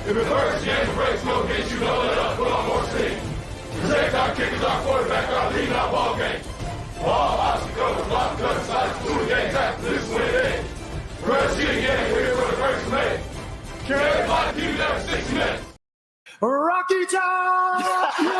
If it's first game breaks, no hits, you know let us put on more steam. Protect our kickers, our quarterback, our lead, our ball game. All obstacles, block, cut, slides, through the games after this win it. First year again, we're here for the first of May. Can everybody keep it there for 60 minutes? Rocky Top, you'll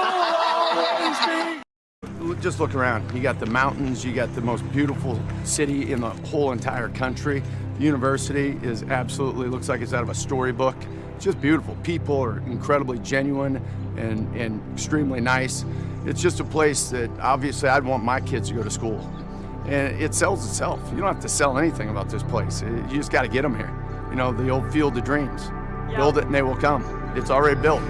always be. Just look around. You got the mountains. You got the most beautiful city in the whole entire country. The university is absolutely, looks like it's out of a storybook. It's just beautiful. People are incredibly genuine and extremely nice. It's just a place that obviously I'd want my kids to go to school. And it sells itself. You don't have to sell anything about this place. You just got to get them here. You know, the old field of dreams. Yeah. Build it and they will come. It's already built.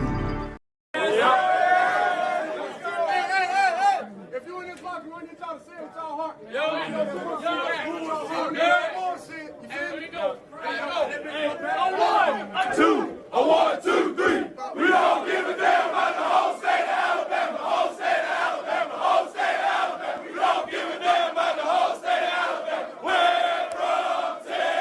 A one, two, three. We don't give a damn about the whole state of Alabama. Whole state of Alabama. Whole state of Alabama. We don't give a damn about the whole state of Alabama. We're from Tennessee.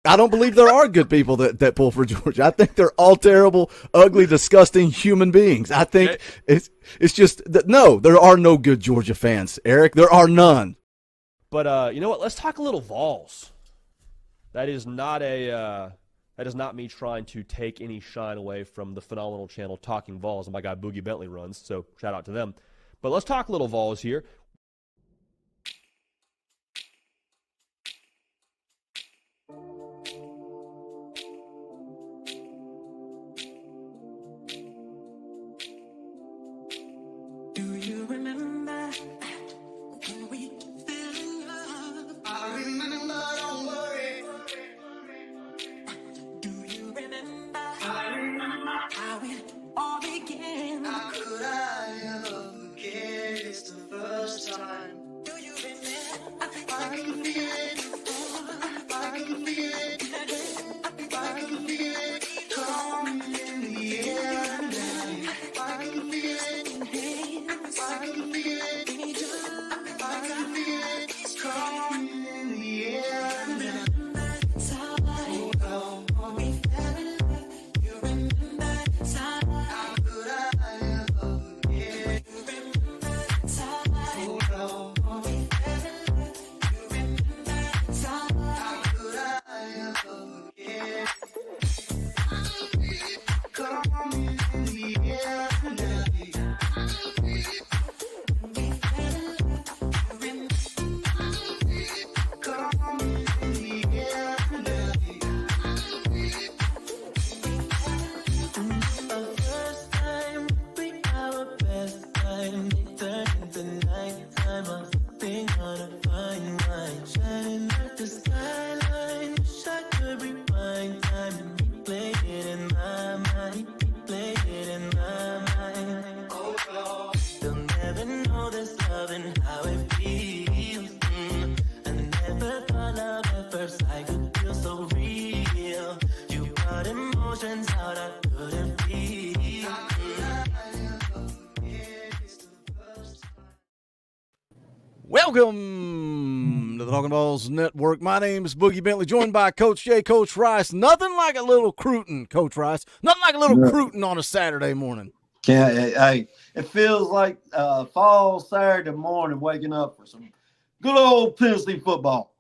I don't believe there are good people that pull for Georgia. I think they're all terrible, ugly, disgusting human beings. I think it's just that no, there are no good Georgia fans, Eric. There are none. But you know what? Let's talk a little Vols. That is not me trying to take any shine away from the phenomenal channel Talking Vols, and my guy Boogie Bentley runs. So shout out to them. But let's talk a little Vols here. Welcome to the Talkin VAWLS Network. My name is Boogie Bentley, joined by Coach Jay, Coach Rice. Nothing like a little crutin', Coach Rice. Nothing like a little crutin' on a Saturday morning. Hey, it feels like fall Saturday morning, waking up for some good old Tennessee football.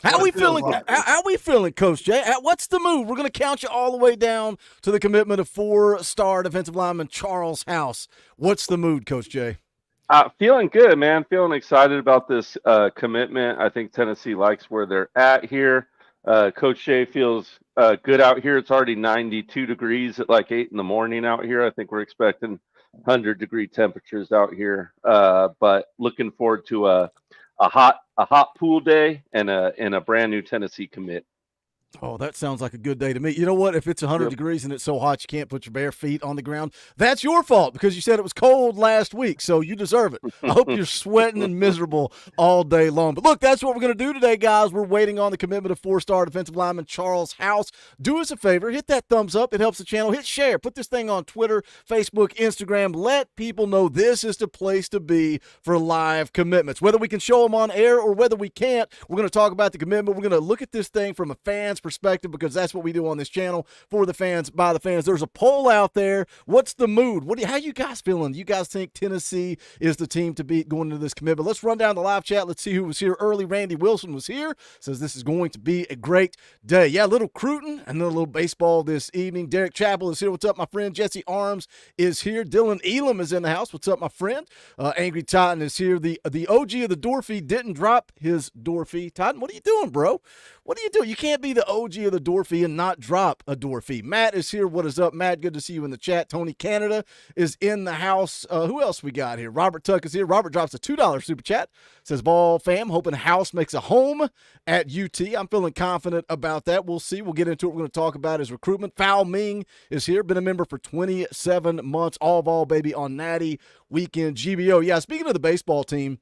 How we feeling? Like. How we feeling, Coach Jay? What's the move? We're going to count you all the way down to the commitment of 4-star defensive lineman Charles House. What's the mood, Coach Jay? Feeling good, man. Feeling excited about this commitment. I think Tennessee likes where they're at here. Coach Shea feels good out here. It's already 92 degrees at like 8 in the morning out here. I think we're expecting 100-degree temperatures out here. But looking forward to a hot pool day and a brand new Tennessee commit. Oh, that sounds like a good day to me. You know what? If it's 100 Yep. degrees and it's so hot you can't put your bare feet on the ground, that's your fault because you said it was cold last week, so you deserve it. I hope you're sweating and miserable all day long. But look, that's what we're going to do today, guys. We're waiting on the commitment of 4-star defensive lineman Charles House. Do us a favor. Hit that thumbs up. It helps the channel. Hit share. Put this thing on Twitter, Facebook, Instagram. Let people know this is the place to be for live commitments. Whether we can show them on air or whether we can't, we're going to talk about the commitment. We're going to look at this thing from a fan's perspective because that's what we do on this channel, for the fans, by the fans. There's a poll out there. What's the mood? How you guys feeling? You guys think Tennessee is the team to beat going into this commitment? Let's run down the live chat. Let's see who was here early. Randy Wilson was here. Says this is going to be a great day. Yeah, a little recruiting and then a little baseball this evening. Derek Chappell is here. What's up, my friend? Jesse Arms is here. Dylan Elam is in the house. What's up, my friend? Angry Titan is here. The OG of the door fee didn't drop his door fee. Titan, what are you doing, bro? What are you doing? You can't be the OG of the door fee and not drop a door fee. Matt is here. What is up, Matt? Good to see you in the chat. Tony Canada is in the house. Who else we got here? Robert Tuck is here. Robert drops a $2 super chat. Says, Ball fam, hoping House makes a home at UT. I'm feeling confident about that. We'll see. We'll get into it. We're going to talk about his recruitment. Foul Ming is here. Been a member for 27 months. All ball, baby, on Natty Weekend GBO. Yeah, speaking of the baseball team,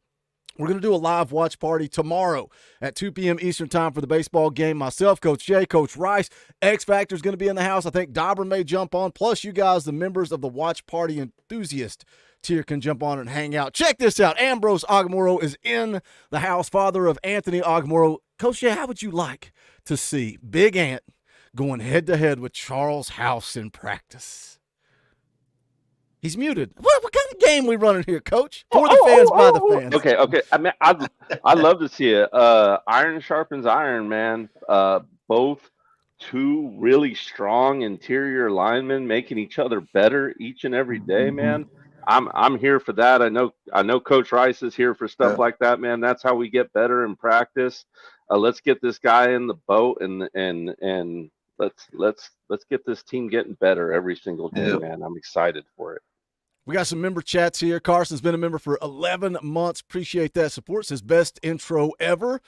we're going to do a live watch party tomorrow at 2 p.m. Eastern time for the baseball game. Myself, Coach Jay, Coach Rice, X Factor is going to be in the house. I think Dauber may jump on. Plus, you guys, the members of the watch party enthusiast tier, can jump on and hang out. Check this out. Ambrose Agamoro is in the house, father of Anthony Agamoro. Coach Jay, how would you like to see Big Ant going head-to-head with Charles House in practice? He's muted. What kind of game we running here, Coach? For the fans, by the fans. Okay. I mean, I'd love to see it. Iron sharpens iron, man. Both two really strong interior linemen making each other better each and every day, man. I'm here for that. I know Coach Rice is here for stuff like that, man. That's how we get better in practice. Let's get this guy in the boat and let's get this team getting better every single day, man. I'm excited for it. We got some member chats here. Carson's been a member for 11 months. Appreciate that support. Says best intro ever.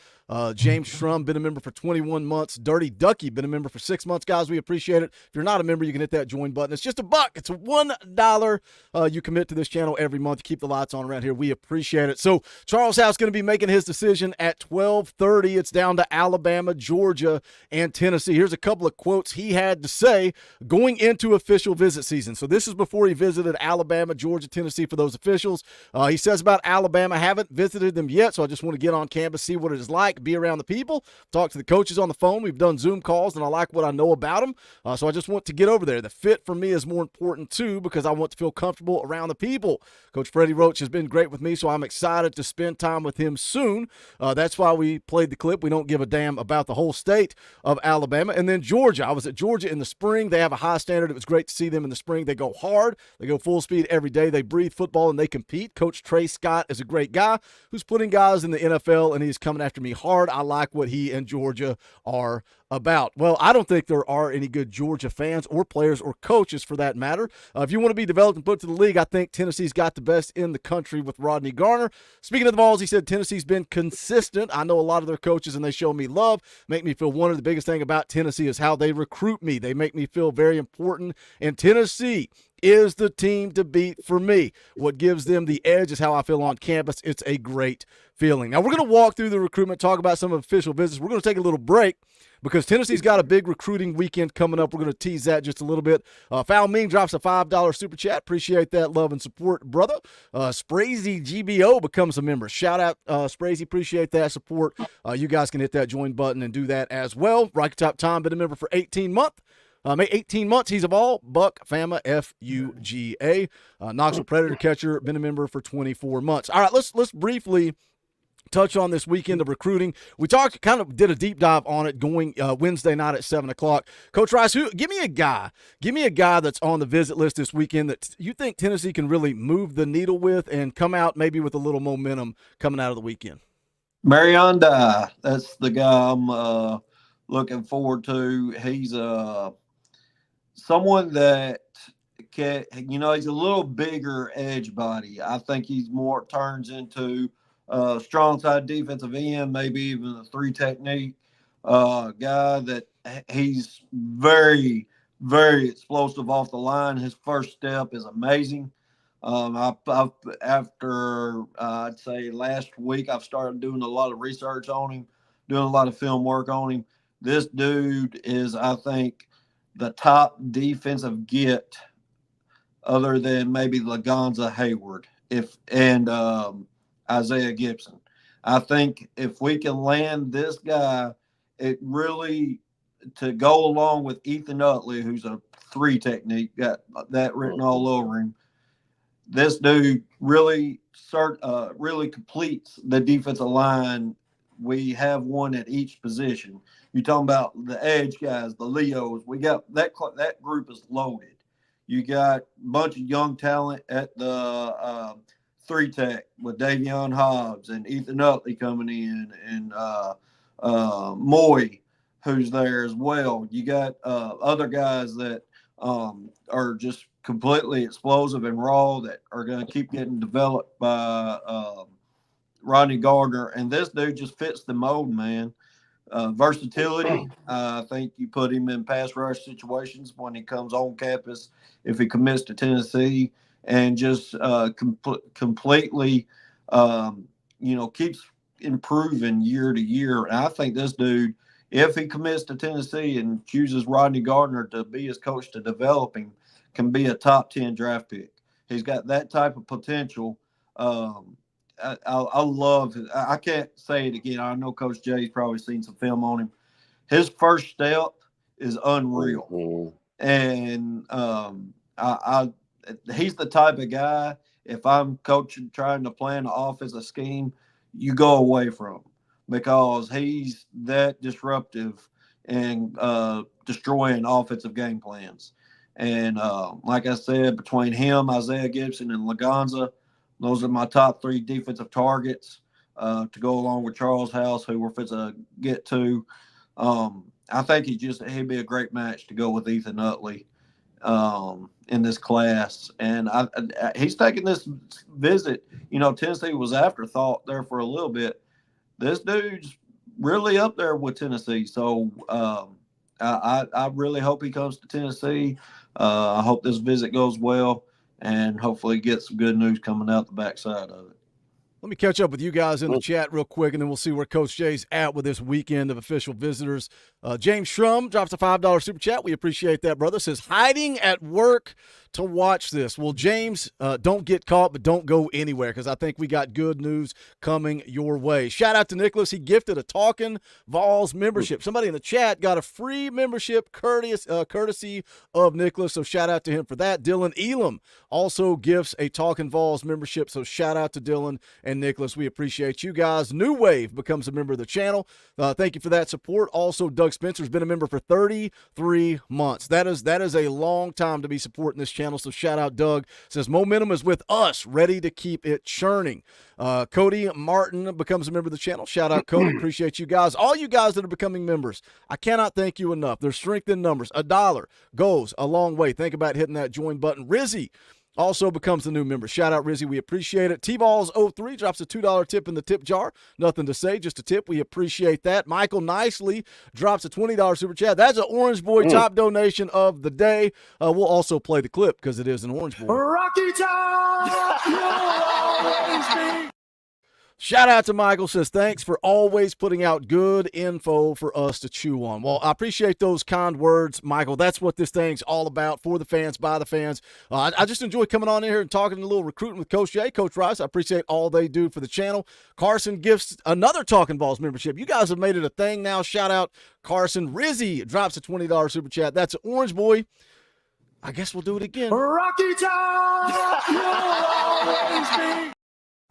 James Shrum, been a member for 21 months. Dirty Ducky, been a member for 6 months. Guys, we appreciate it. If you're not a member, you can hit that join button. It's just $1. It's $1. You commit to this channel every month to keep the lights on around here. We appreciate it. So Charles House going to be making his decision at 12:30. It's down to Alabama, Georgia, and Tennessee. Here's a couple of quotes he had to say going into official visit season. So this is before he visited Alabama, Georgia, Tennessee for those officials. He says about Alabama, haven't visited them yet, so I just want to get on campus, see what it is like, be around the people, talk to the coaches on the phone. We've done Zoom calls, and I like what I know about them, so I just want to get over there. The fit for me is more important, too, because I want to feel comfortable around the people. Coach Freddie Roach has been great with me, so I'm excited to spend time with him soon. That's why we played the clip. We don't give a damn about the whole state of Alabama. And then Georgia. I was at Georgia in the spring. They have a high standard. It was great to see them in the spring. They go hard. They go full speed every day. They breathe football and they compete. Coach Trey Scott is a great guy who's putting guys in the NFL, and he's coming after me hard. I like what he and Georgia are about. Well, I don't think there are any good Georgia fans or players or coaches for that matter. If you want to be developed and put to the league, I think Tennessee's got the best in the country with Rodney Garner. Speaking of the Vols, he said Tennessee's been consistent. I know a lot of their coaches, and they show me love, make me feel wanted. The biggest thing about Tennessee is how they recruit me. They make me feel very important, and Tennessee is the team to beat for me. What gives them the edge is how I feel on campus. It's a great feeling. Now, we're going to walk through the recruitment, talk about some official visits. We're going to take a little break because Tennessee's got a big recruiting weekend coming up. We're going to tease that just a little bit. Foul Ming drops a $5 super chat. Appreciate that love and support, brother. Sprazy GBO becomes a member. Shout out, Sprazy. Appreciate that support. You guys can hit that join button and do that as well. Rocky Top Tom, been a member for 18 months. 18 months, he's a ball. Buck, Fama, F-U-G-A. Knoxville Predator Catcher, been a member for 24 months. All right, let's briefly touch on this weekend of recruiting. We kind of did a deep dive on it going Wednesday night at 7 o'clock. Coach Rice, give me a guy that's on the visit list this weekend that you think Tennessee can really move the needle with and come out maybe with a little momentum coming out of the weekend. Marion Dye, that's the guy I'm looking forward to. He's someone that can, he's a little bigger edge body. I think he's more turns into strong side defensive end, maybe even a 3 technique guy that he's very, very explosive off the line. His first step is amazing. After I'd say last week, I've started doing a lot of research on him, doing a lot of film work on him. This dude is, I think, the top defensive get, other than maybe Lagonza Hayward, and Isaiah Gibson. I think if we can land this guy, it really, to go along with Ethan Utley, who's a 3 technique, got that written all over him. This dude really completes the defensive line. We have one at each position. You're talking about the edge guys, the Leos. We got that group is loaded. You got a bunch of young talent at the 3 tech with Davion Hobbs and Ethan Utley coming in, and Moy, who's there as well. You got other guys that are just completely explosive and raw that are going to keep getting developed by Rodney Gardner. And this dude just fits the mold, man. Versatility. I think you put him in pass rush situations when he comes on campus, if he commits to Tennessee, and just completely, keeps improving year to year. And I think this dude, if he commits to Tennessee and chooses Rodney Gardner to be his coach to develop him, can be a top 10 draft pick. He's got that type of potential. I love it. I can't say it again. I know Coach Jay's probably seen some film on him. His first step is unreal. And he's the type of guy, if I'm coaching, trying to plan an offensive scheme, you go away from, because he's that disruptive and destroying offensive game plans. And like I said, between him, Isaiah Gibson, and Lagonza, those are my top 3 defensive targets to go along with Charles House, who we're fit to get to. I think he'd be a great match to go with Ethan Utley in this class. And he's taking this visit. Tennessee was afterthought there for a little bit. This dude's really up there with Tennessee. So I really hope he comes to Tennessee. I hope this visit goes well, and hopefully get some good news coming out the backside of it. Let me catch up with you guys in the chat real quick, and then we'll see where Coach Jay's at with this weekend of official visitors. James Shrum drops a $5 super chat. We appreciate that, brother. Says, hiding at work to watch this. Well, James, don't get caught, but don't go anywhere, because I think we got good news coming your way. Shout out to Nicholas. He gifted a Talkin VAWLS membership. Somebody in the chat got a free membership courtesy of Nicholas, so shout out to him for that. Dylan Elam also gifts a Talkin VAWLS membership, so shout out to Dylan and Nicholas. We appreciate you guys. New Wave becomes a member of the channel. Thank you for that support. Also, Doug Spencer's been a member for 33 months. That is a long time to be supporting this channel, so shout out Doug. Says momentum is with us, ready to keep it churning. Cody Martin becomes a member of the channel. Shout out Cody. Appreciate you guys. All you guys that are becoming members, I cannot thank you enough. There's strength in numbers. $1 goes a long way. Think about hitting that join button. Rizzy also becomes a new member. Shout out, Rizzy. We appreciate it. T-Balls03 drops a $2 tip in the tip jar. Nothing to say, just a tip. We appreciate that. Michael Nicely drops a $20 super chat. That's an Orange Boy top donation of the day. We'll also play the clip because it is an Orange Boy. Rocky Top, you'll always be. Shout out to Michael. Says, thanks for always putting out good info for us to chew on. Well, I appreciate those kind words, Michael. That's what this thing's all about, for the fans, by the fans. I just enjoy coming on in here and talking a little recruiting with Coach Jay, Coach Rice. I appreciate all they do for the channel. Carson gifts another Talkin VAWLS membership. You guys have made it a thing now. Shout out Carson. Rizzy drops a $20 super chat. That's an Orange Boy. I guess we'll do it again. Rocky Top, you'll always be.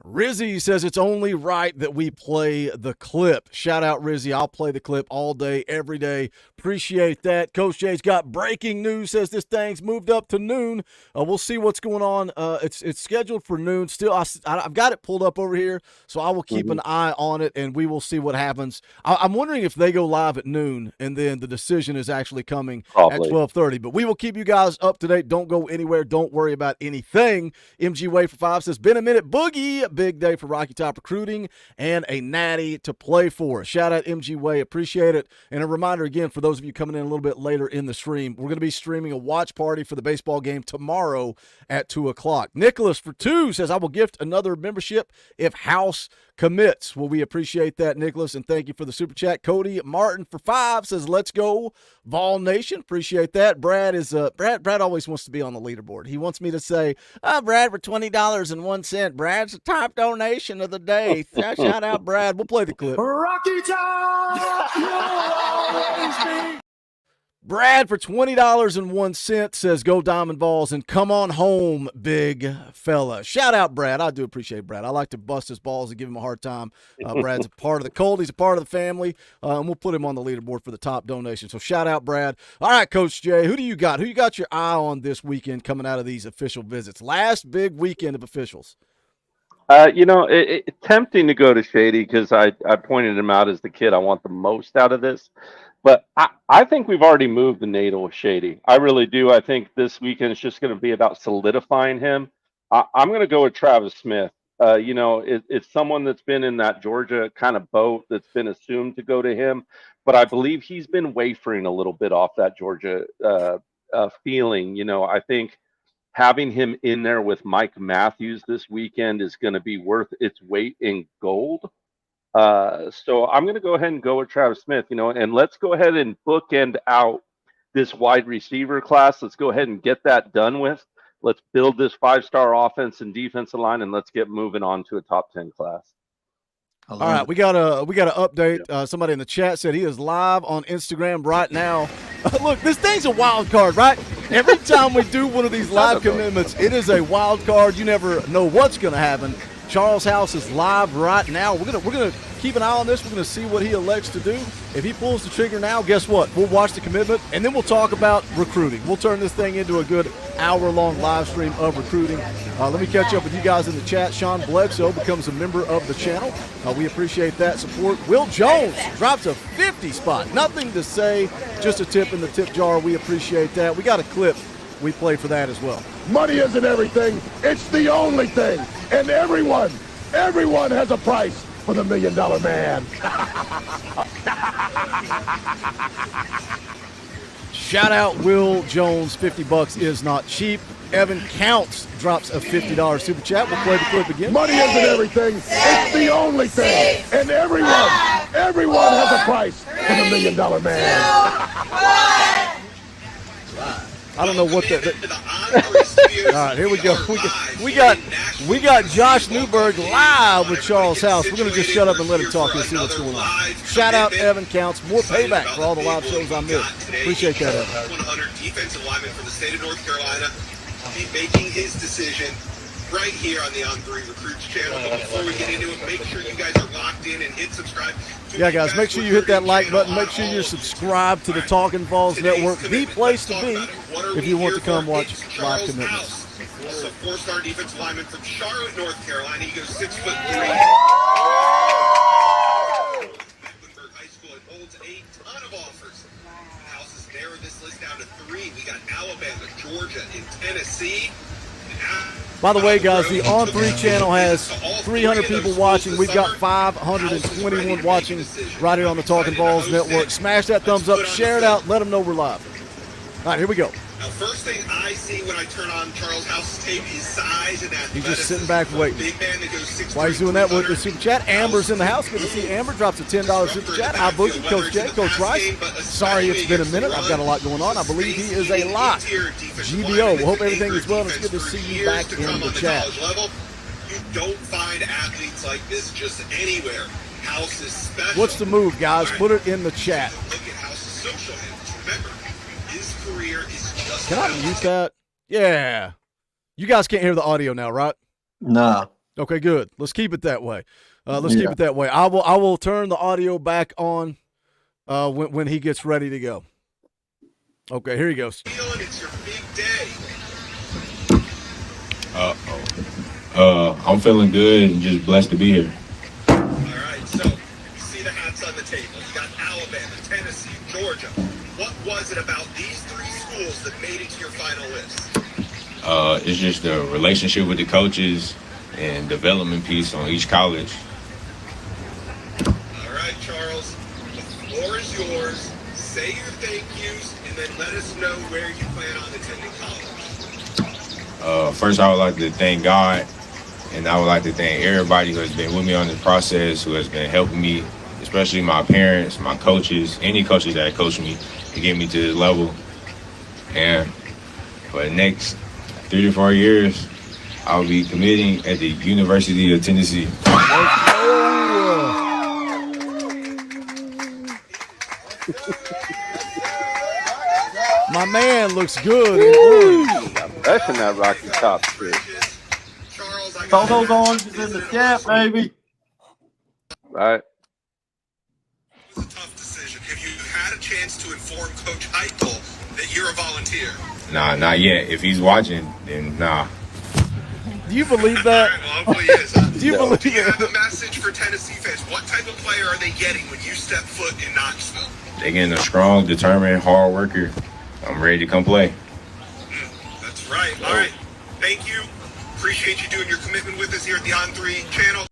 Rizzy says it's only right that we play the clip. Shout out, Rizzy. I'll play the clip all day, every day. Appreciate that. Coach Jay's got breaking news. Says this thing's moved up to noon. We'll see what's going on. It's scheduled for noon. Still, I've got it pulled up over here, so I will keep an eye on it, and we will see what happens. I'm wondering if they go live at noon, and then the decision is actually coming at 12:30. But we will keep you guys up to date. Don't go anywhere. Don't worry about anything. MG Way for 5 says, been a minute, Boogie. big day for Rocky Top recruiting and a natty to play for. Shout out MG Way. Appreciate it. And a reminder again for those of you coming in a little bit later in the stream, we're going to be streaming a watch party for the baseball game tomorrow at 2 o'clock. Nicholas for 2 says, I will gift another membership if House commits. Well, we appreciate that, Nicholas, and thank you for the super chat. Cody Martin for 5 says, let's go, Vol Nation. Appreciate that. Brad is Brad always wants to be on the leaderboard. He wants me to say, Brad, for $20.01. Brad's the top donation of the day. Shout out, Brad. We'll play the clip. Rocky Top, you'll always be. Brad for $20.01 says, go Diamond Balls and come on home, big fella. Shout out, Brad. I do appreciate Brad. I like to bust his balls and give him a hard time. Brad's a part of the cult. He's a part of the family, and we'll put him on the leaderboard for the top donation. So shout out, Brad. All right, Coach Jay, who do you got? Who you got your eye on this weekend coming out of these official visits? Last big weekend of officials. It's tempting to go to Shady because I pointed him out as the kid I want the most out of this. But I think we've already moved the needle with Shady. I really do. I think this weekend is just going to be about solidifying him. I'm going to go with Travis Smith. It's someone that's been in that Georgia kind of boat that's been assumed to go to him. But I believe he's been wavering a little bit off that Georgia feeling. I think having him in there with Mike Matthews this weekend is going to be worth its weight in gold. So I'm going to go ahead and go with Travis Smith, and let's go ahead and bookend out this wide receiver class. Let's go ahead and get that done with. Let's build this 5-star offense and defensive line, and let's get moving on to a top 10 class. All right, we got an update. Somebody in the chat said he is live on Instagram right now. Look, this thing's a wild card, right? Every time we do one of these live commitments, it is a wild card. You never know what's going to happen. Charles House is live right now. We're gonna keep an eye on this. We're gonna see what he elects to do. If he pulls the trigger now, guess what? We'll watch the commitment, and then we'll talk about recruiting. We'll turn this thing into a good hour-long live stream of recruiting. Let me catch up with you guys in the chat. Sean Bledsoe becomes a member of the channel. We appreciate that support. Will Jones drops a 50 spot. Nothing to say, just a tip in the tip jar. We appreciate that. We got a clip we play for that as well. Money isn't everything. It's the only thing. And everyone has a price for the $1 Million Man. Shout out Will Jones. $50 is not cheap. Evan Counts drops a $50 super chat. We'll play the clip again. Money isn't everything. It's the only thing. And everyone has a price for the $1 Million Man. I don't know what all right, here we go. We got Josh Newberg live with Charles House. We're going to just shut up and let him talk and see what's going on. Shout out Evan Counts. More payback for all the live shows I missed. Appreciate that, Evan. 100 defensive lineman from the state of North Carolina will be making his decision right here on the On3 Recruits channel. But before we get into it, make sure you guys are locked in and hit subscribe. Yeah, guys, make sure you hit that like button. Make sure you're subscribed to the Talkin VAWLS Network, the place to be if you want to come watch live commitments. This is a 4-star defensive lineman from Charlotte, North Carolina. He goes 6'3". Mecklenburg High School and holds a ton of offers. House has narrowed this list down to 3. We got Alabama, Georgia, and Tennessee. By the way, guys, the On3 channel has 300 people watching. We've got 521 watching right here on the Talkin VAWLS Network. Smash that thumbs up, share it out, let them know we're live. All right, here we go. Now, first thing I see when I turn on Charles House's tape is size and athleticism. He's just sitting back waiting. Big man that goes 6'3", While he's doing that with the super chat, Amber's in the house. Good to see Amber. Drops a $10 super chat. Hi, Boogie, Coach Jay, Coach Rice. Sorry it's been a minute. I've got a lot going on. I believe he is a lot. GBO, we hope everything is well. It's good to see you back in the chat. You don't find athletes like this just anywhere. House is special. What's the move, guys? Put it in the chat. Look at House's social handles. Remember, his career is just... Can I mute that? Yeah. You guys can't hear the audio now, right? No. Okay, good. Let's keep it that way. Keep it that way. I will turn the audio back on when he gets ready to go. Okay, here he goes. It's your big day. I'm feeling good and just blessed to be here. All right, so you see the hats on the table. You got Alabama, Tennessee, Georgia. What was it about these 3 schools that made it to your final list? It's just the relationship with the coaches and development piece on each college. All right, Charles, the floor is yours. Say your thank yous, and then let us know where you plan on attending college. First, I would like to thank God, and I would like to thank everybody who has been with me on this process, who has been helping me, especially my parents, my coaches, any coaches that coached me to get me to this level. And for the next 3 to 4 years, I'll be committing at the University of Tennessee. My man looks good. That's in that Rocky Top shit. Charles, I Throw got those oranges in the chat, baby. Right. a tough decision. Have you had a chance to inform Coach Heichel that you're a volunteer? Nah, not yet. If he's watching, then nah. Do you believe that? All right, well, hopefully he is. Do you believe Do you it? have a message for Tennessee fans? What type of player are they getting when you step foot in Knoxville? They getting a strong, determined, hard worker. I'm ready to come play. That's right. All right. Thank you. Appreciate you doing your commitment with us here at the On3 channel.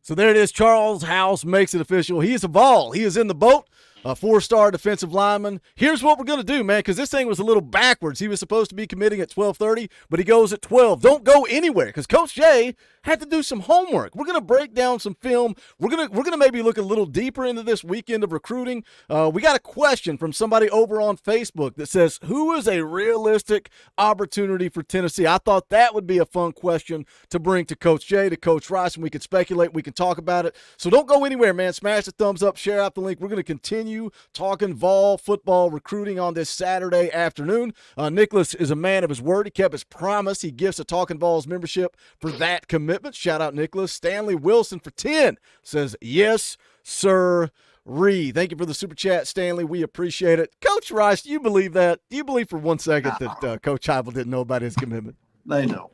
So there it is. Charles House makes it official. He is a Vol. He is in the boat. A 4-star defensive lineman. Here's what we're going to do, man, because this thing was a little backwards. He was supposed to be committing at 12:30, but he goes at 12. Don't go anywhere, because Coach Jay had to do some homework. We're going to break down some film. We're gonna maybe look a little deeper into this weekend of recruiting. We got a question from somebody over on Facebook that says, who is a realistic opportunity for Tennessee? I thought that would be a fun question to bring to Coach Jay, to Coach Rice, and we could speculate. We can talk about it. So don't go anywhere, man. Smash the thumbs up. Share out the link. We're going to continue talking Vol football recruiting on this Saturday afternoon. Nicholas is a man of his word. He kept his promise. He gives a Talkin Vols membership for that commitment. Shout out Nicholas. Stanley Wilson for 10 says, yes, sir. Thank you for the super chat, Stanley. We appreciate it. Coach Rice, do you believe that? Do you believe for 1 second that Coach Heupel didn't know about his commitment? They know.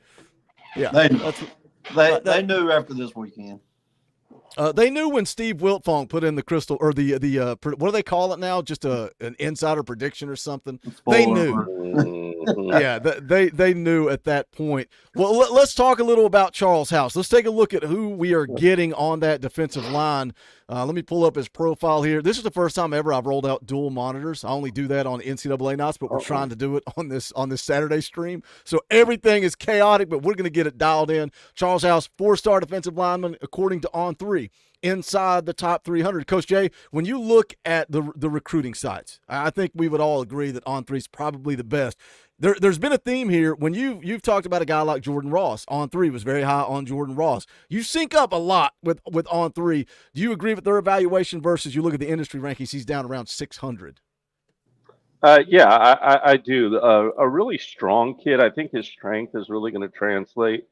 Yeah, They know. They knew after this weekend. They knew when Steve Wiltfong put in the crystal, or the what do they call it now? Just an insider prediction or something. They knew. Yeah, they knew at that point. Well, let's talk a little about Charles House. Let's take a look at who we are getting on that defensive line. Let me pull up his profile here. This is the first time ever I've rolled out dual monitors. I only do that on NCAA nights, but we're trying to do it on this Saturday stream. So everything is chaotic, but we're going to get it dialed in. Charles House, 4-star defensive lineman, according to On3, inside the top 300. Coach Jay, when you look at the recruiting sites, I think we would all agree that On3 is probably the best. There's been a theme here. When you've talked about a guy like Jordan Ross, On3 was very high on Jordan Ross. You sync up a lot with On3. Do you agree with their evaluation versus you look at the industry rankings? He's down around 600. Yeah, I do. A really strong kid. I think his strength is really going to translate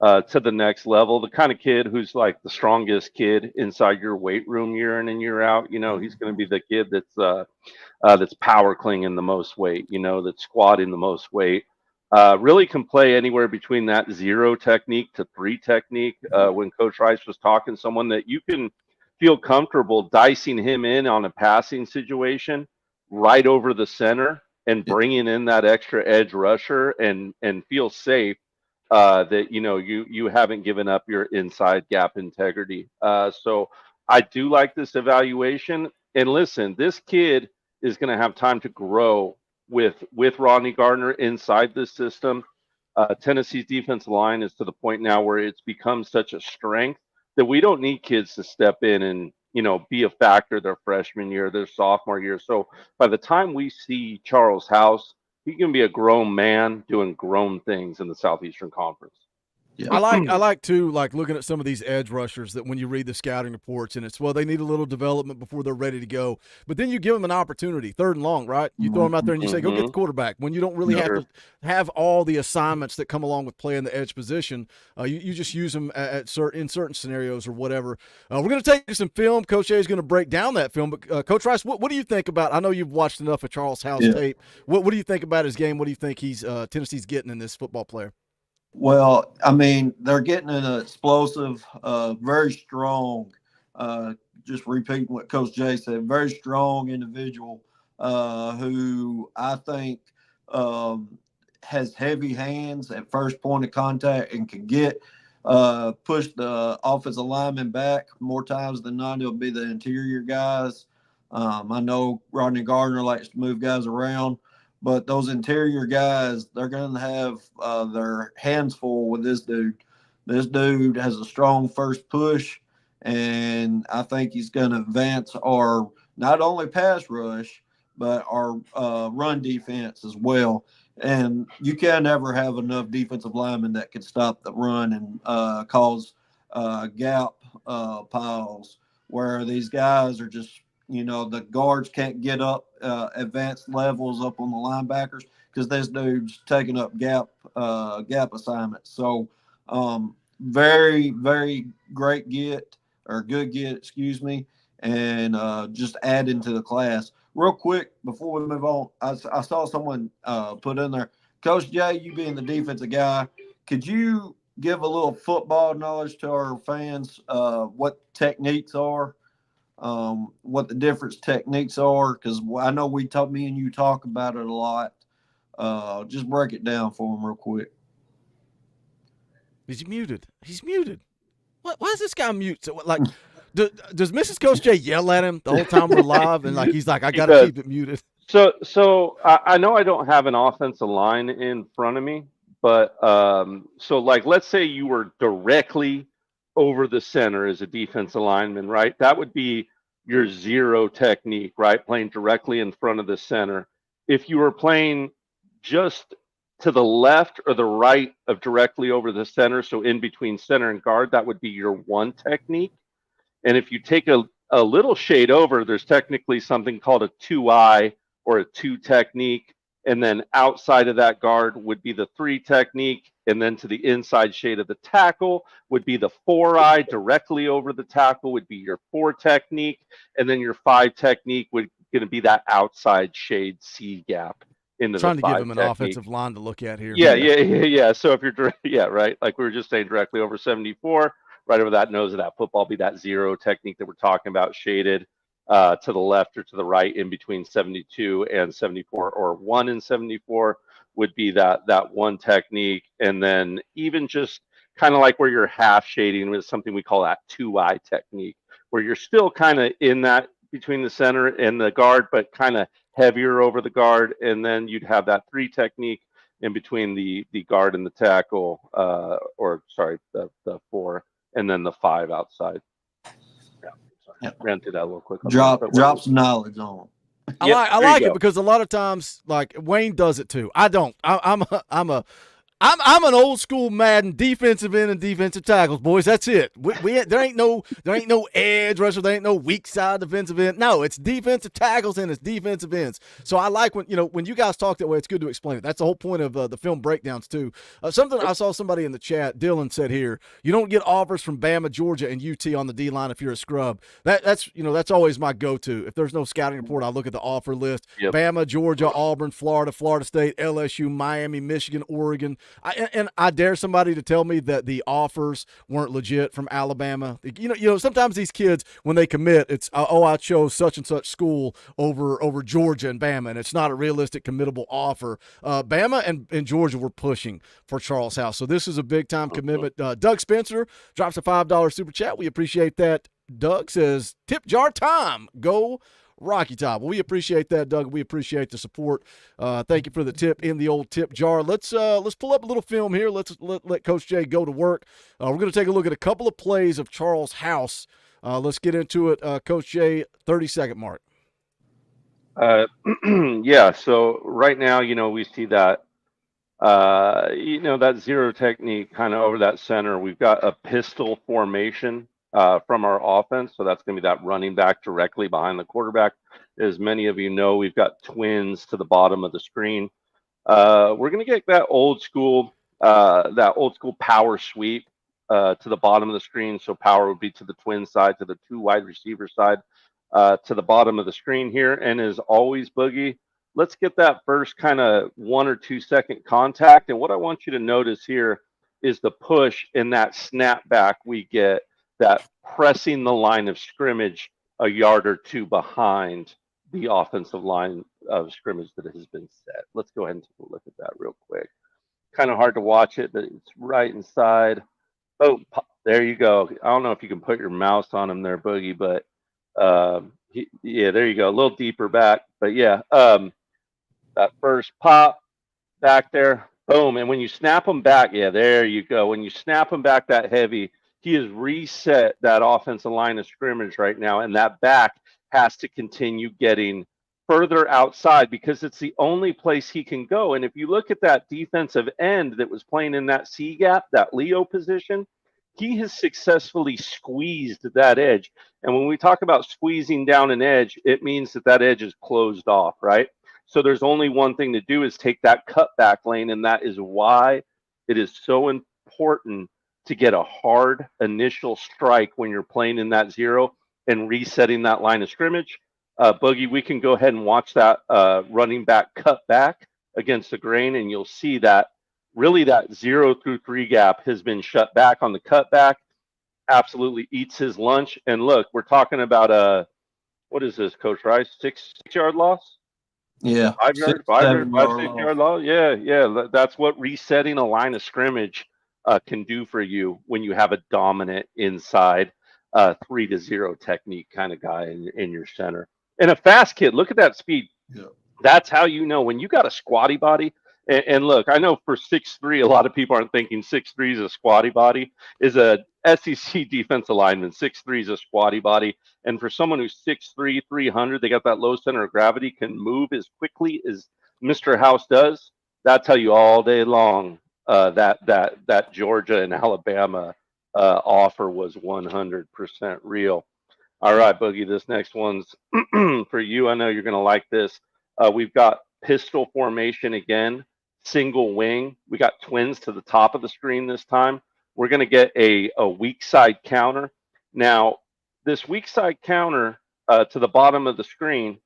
to the next level. The kind of kid who's like the strongest kid inside your weight room year in and year out. You know, he's going to be the kid that's power clinging the most weight. You know, that's squatting the most weight. Really can play anywhere between that 0 technique to 3 technique. When Coach Rice was talking, someone that you can feel comfortable dicing him in on a passing situation right over the center and bringing in that extra edge rusher and feel safe that you haven't given up your inside gap integrity. So I do like this evaluation. And listen, this kid is going to have time to grow with Rodney Gardner inside this system. Tennessee's defensive line is to the point now where it's become such a strength that we don't need kids to step in and be a factor their freshman year, their sophomore year. So by the time we see Charles House, he can be a grown man doing grown things in the Southeastern Conference. Yeah. I like too, like looking at some of these edge rushers that when you read the scouting reports and it's, well, they need a little development before they're ready to go. But then you give them an opportunity, 3rd and long, right? You throw them out there and you say, go get the quarterback. When you don't really have to have all the assignments that come along with playing the edge position, you just use them in certain scenarios or whatever. We're going to take some film. Coach A is going to break down that film. But Coach Rice, what do you think about? I know you've watched enough of Charles House tape. What do you think about his game? What do you think Tennessee's getting in this football player? Well, I mean, they're getting an explosive, very strong, just repeating what Coach Jay said, very strong individual who I think has heavy hands at first point of contact and can get push the offensive lineman back more times than not. It'll be the interior guys. I know Rodney Gardner likes to move guys around, but those interior guys, they're going to have their hands full with this dude. This dude has a strong first push, and I think he's going to advance our not only pass rush, but our run defense as well. And you can never have enough defensive linemen that can stop the run and cause gap piles where these guys are just, the guards can't get up advanced levels up on the linebackers because this dude's taking up gap assignments. So very, very great good get, excuse me, and just adding to the class. Real quick before we move on, I saw someone put in there, Coach Jay, you being the defensive guy, could you give a little football knowledge to our fans, what techniques are, what the different techniques are? Because I know me and you talk about it a lot. Just break it down for them real quick. He's muted. Why is this guy mute? So, like, does Mrs. Coach J yell at him the whole time we're live? And, like, he's like, I got to keep it muted. So I know I don't have an offensive line in front of me, but so, like, let's say you were directly over the center as a defensive lineman, right? That would be your zero technique, right? Playing directly in front of the center. If you were playing just to the left or the right of directly over the center, so in between center and guard, that would be your one technique. And if you take a little shade over, there's technically something called a 2-eye or a 2 technique. And then outside of that guard would be the 3 technique. And then to the inside shade of the tackle would be the 4-eye. Directly over the tackle would be your 4 technique. And then your 5 technique would going to be that outside shade C gap. Into trying the to give him an technique. Offensive line to look at here. Yeah. So if you're right, like we were just saying, directly over 74, right over that nose of that football, be that 0 technique that we're talking about, shaded to the left or to the right, in between 72 and 74, or 1 and 74 would be that 1 technique. And then even just kind of like where you're half shading with something we call that 2-eye technique, where you're still kind of in that between the center and the guard, but kind of heavier over the guard. And then you'd have that 3 technique in between the guard and the tackle, the 4, and then the 5 outside. Yeah, ran through that a little quick. Drop some knowledge on. I like it because a lot of times, like, Wayne does it too. I don't. I'm an old school Madden defensive end and defensive tackles, boys. That's it. There ain't no edge rusher. There ain't no weak side defensive end. No, it's defensive tackles and it's defensive ends. So I like when you guys talk that way. It's good to explain it. That's the whole point of the film breakdowns too. Something I saw somebody in the chat, Dylan, said here: you don't get offers from Bama, Georgia, and UT on the D line if you're a scrub. That's always my go-to. If there's no scouting report, I look at the offer list. Yep. Bama, Georgia, Auburn, Florida, Florida State, LSU, Miami, Michigan, Oregon. I dare somebody to tell me that the offers weren't legit from Alabama. Sometimes these kids, when they commit, it's I chose such and such school over Georgia and Bama, and it's not a realistic committable offer. Bama and Georgia were pushing for Charles House, so this is a big time commitment. Doug Spencer drops a $5 super chat. We appreciate that. Doug says, "Tip jar time. Go Rocky Top." Well, we appreciate that, Doug. We appreciate the support. Thank you for the tip in the old tip jar. Let's pull up a little film here. Let Coach Jay go to work. We're going to take a look at a couple of plays of Charles House. Let's get into it, Coach Jay. 30-second mark. Yeah. So right now, we see that that 0 technique kind of over that center. We've got a pistol formation from our offense. So that's going to be that running back directly behind the quarterback. As many of you know, we've got twins to the bottom of the screen. We're going to get that old school power sweep to the bottom of the screen. So power would be to the twin side, to the 2 wide receiver side, to the bottom of the screen here. And as always, Boogie, let's get that first kind of 1 or 2 second contact. And what I want you to notice here is the push in that snap back we get, that pressing the line of scrimmage a yard or 2 behind the offensive line of scrimmage that has been set. Let's go ahead and take a look at that real quick. Kind of hard to watch it, but it's right inside. Oh, there you go. I don't know if you can put your mouse on him there, Boogie, but yeah, there you go. A little deeper back, but yeah, that first pop back there, boom, and when you snap him back, yeah, there you go. When you snap him back that heavy, he has reset that offensive line of scrimmage right now, and that back has to continue getting further outside because it's the only place he can go. And if you look at that defensive end that was playing in that C gap, that Leo position, he has successfully squeezed that edge. And when we talk about squeezing down an edge, it means that that edge is closed off, right? So there's only one thing to do is take that cutback lane, and that is why it is so important to get a hard initial strike when you're playing in that zero and resetting that line of scrimmage. Boogie, we can go ahead and watch that running back cut back against the grain, and you'll see that really that 0 through 3 gap has been shut back on the cutback. Absolutely eats his lunch. And look, we're talking about what is this, Coach Rice? 6-yard loss? Yeah. 5 yard, 6 yard loss. Yeah. That's what resetting a line of scrimmage can do for you when you have a dominant inside 3-0 technique kind of guy in your center. And a fast kid, look at that speed. Yeah. That's how you know when you got a squatty body. And look, I know for 6'3", a lot of people aren't thinking 6'3" is a squatty body. Is a SEC defensive lineman. 6'3" is a squatty body. And for someone who's 6'3", 300, they got that low center of gravity, can move as quickly as Mr. House does. That'll tell you all day long that Georgia and Alabama offer was 100% real. All right, Boogie, this next one's for you. I know you're going to like this. We've got pistol formation again, single wing. We got twins to the top of the screen this time. We're going to get a weak side counter. Now, this weak side counter to the bottom of the screen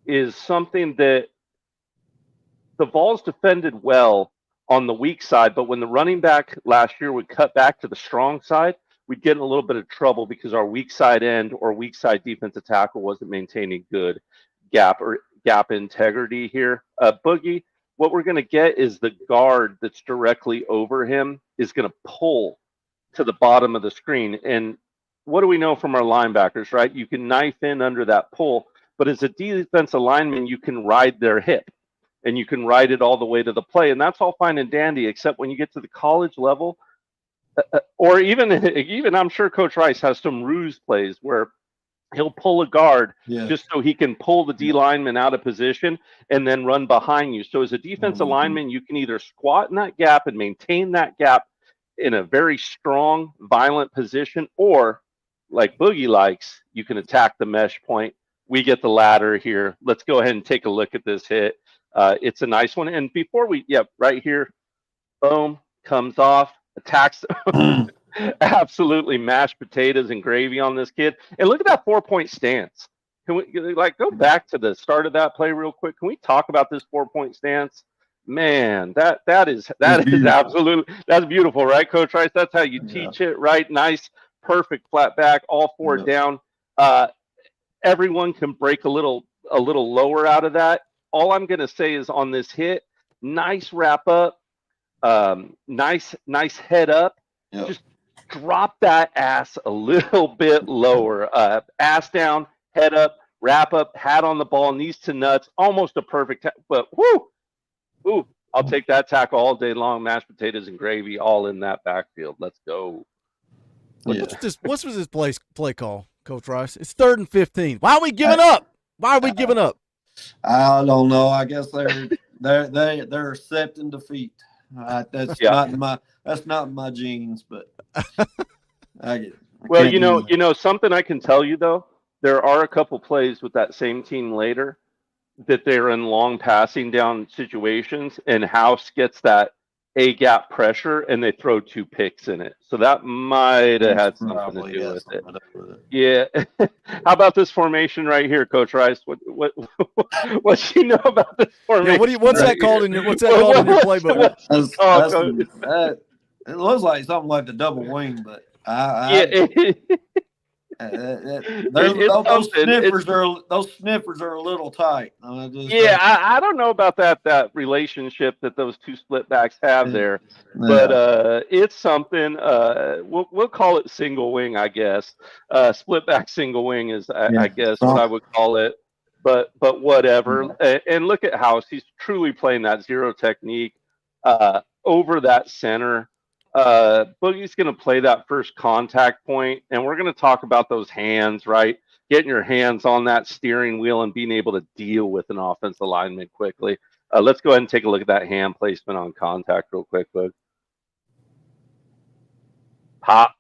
is something that the Vols defended well on the weak side, but when the running back last year would cut back to the strong side, we'd get in a little bit of trouble because our weak side end or weak side defensive tackle wasn't maintaining good gap integrity here. Boogie, what we're going to get is the guard that's directly over him is going to pull to the bottom of the screen. And what do we know from our linebackers, right? You can knife in under that pull, but as a defensive lineman, you can ride their hip and you can ride it all the way to the play. And that's all fine and dandy, except when you get to the college level, or even I'm sure Coach Rice has some ruse plays where he'll pull a guard just so he can pull the D lineman out of position and then run behind you. So as a defensive lineman, you can either squat in that gap and maintain that gap in a very strong, violent position, or like Boogie likes, you can attack the mesh point. We get the ladder here. Let's go ahead and take a look at this hit. It's a nice one. And before right here, boom, comes off, attacks. Absolutely mashed potatoes and gravy on this kid. And look at that 4-point stance. Can we go back to the start of that play real quick? Can we talk about this 4-point stance? Man, that is absolutely, that's beautiful, right, Coach Rice? That's how you teach it, right? Nice, perfect flat back, all four down. Everyone can break a little lower out of that. All I'm going to say is on this hit, nice wrap up, nice head up. Yep. Just drop that ass a little bit lower. Ass down, head up, wrap up, hat on the ball, knees to nuts. Almost a perfect, but ooh, I'll take that tackle all day long. Mashed potatoes and gravy, all in that backfield. Let's go. What's this play call, Coach Rice? It's 3rd and 15. Why are we giving up? Why are we giving up? I don't know. I guess they're accepting defeat. That's not my genes, but I get it. Well, you know something I can tell you though. There are a couple plays with that same team later that they're in long passing down situations, and House gets that A-gap pressure, and they throw 2 picks in it. So that might have had something to do with it. Yeah. How about this formation right here, Coach Rice? What you know about this formation? Yeah, what's that called in your playbook? It looks like something like the double wing, but Those sniffers are a little tight. Yeah, I don't know about that relationship that those two split backs have there, but it's something. We'll call it single wing, I guess. Split back single wing is, I guess, what I would call it. But whatever. And look at House; he's truly playing that zero technique over that center. Boogie's going to play that first contact point, and we're going to talk about those hands, right? Getting your hands on that steering wheel and being able to deal with an offensive lineman quickly. Let's go ahead and take a look at that hand placement on contact real quick, Boog. Pop.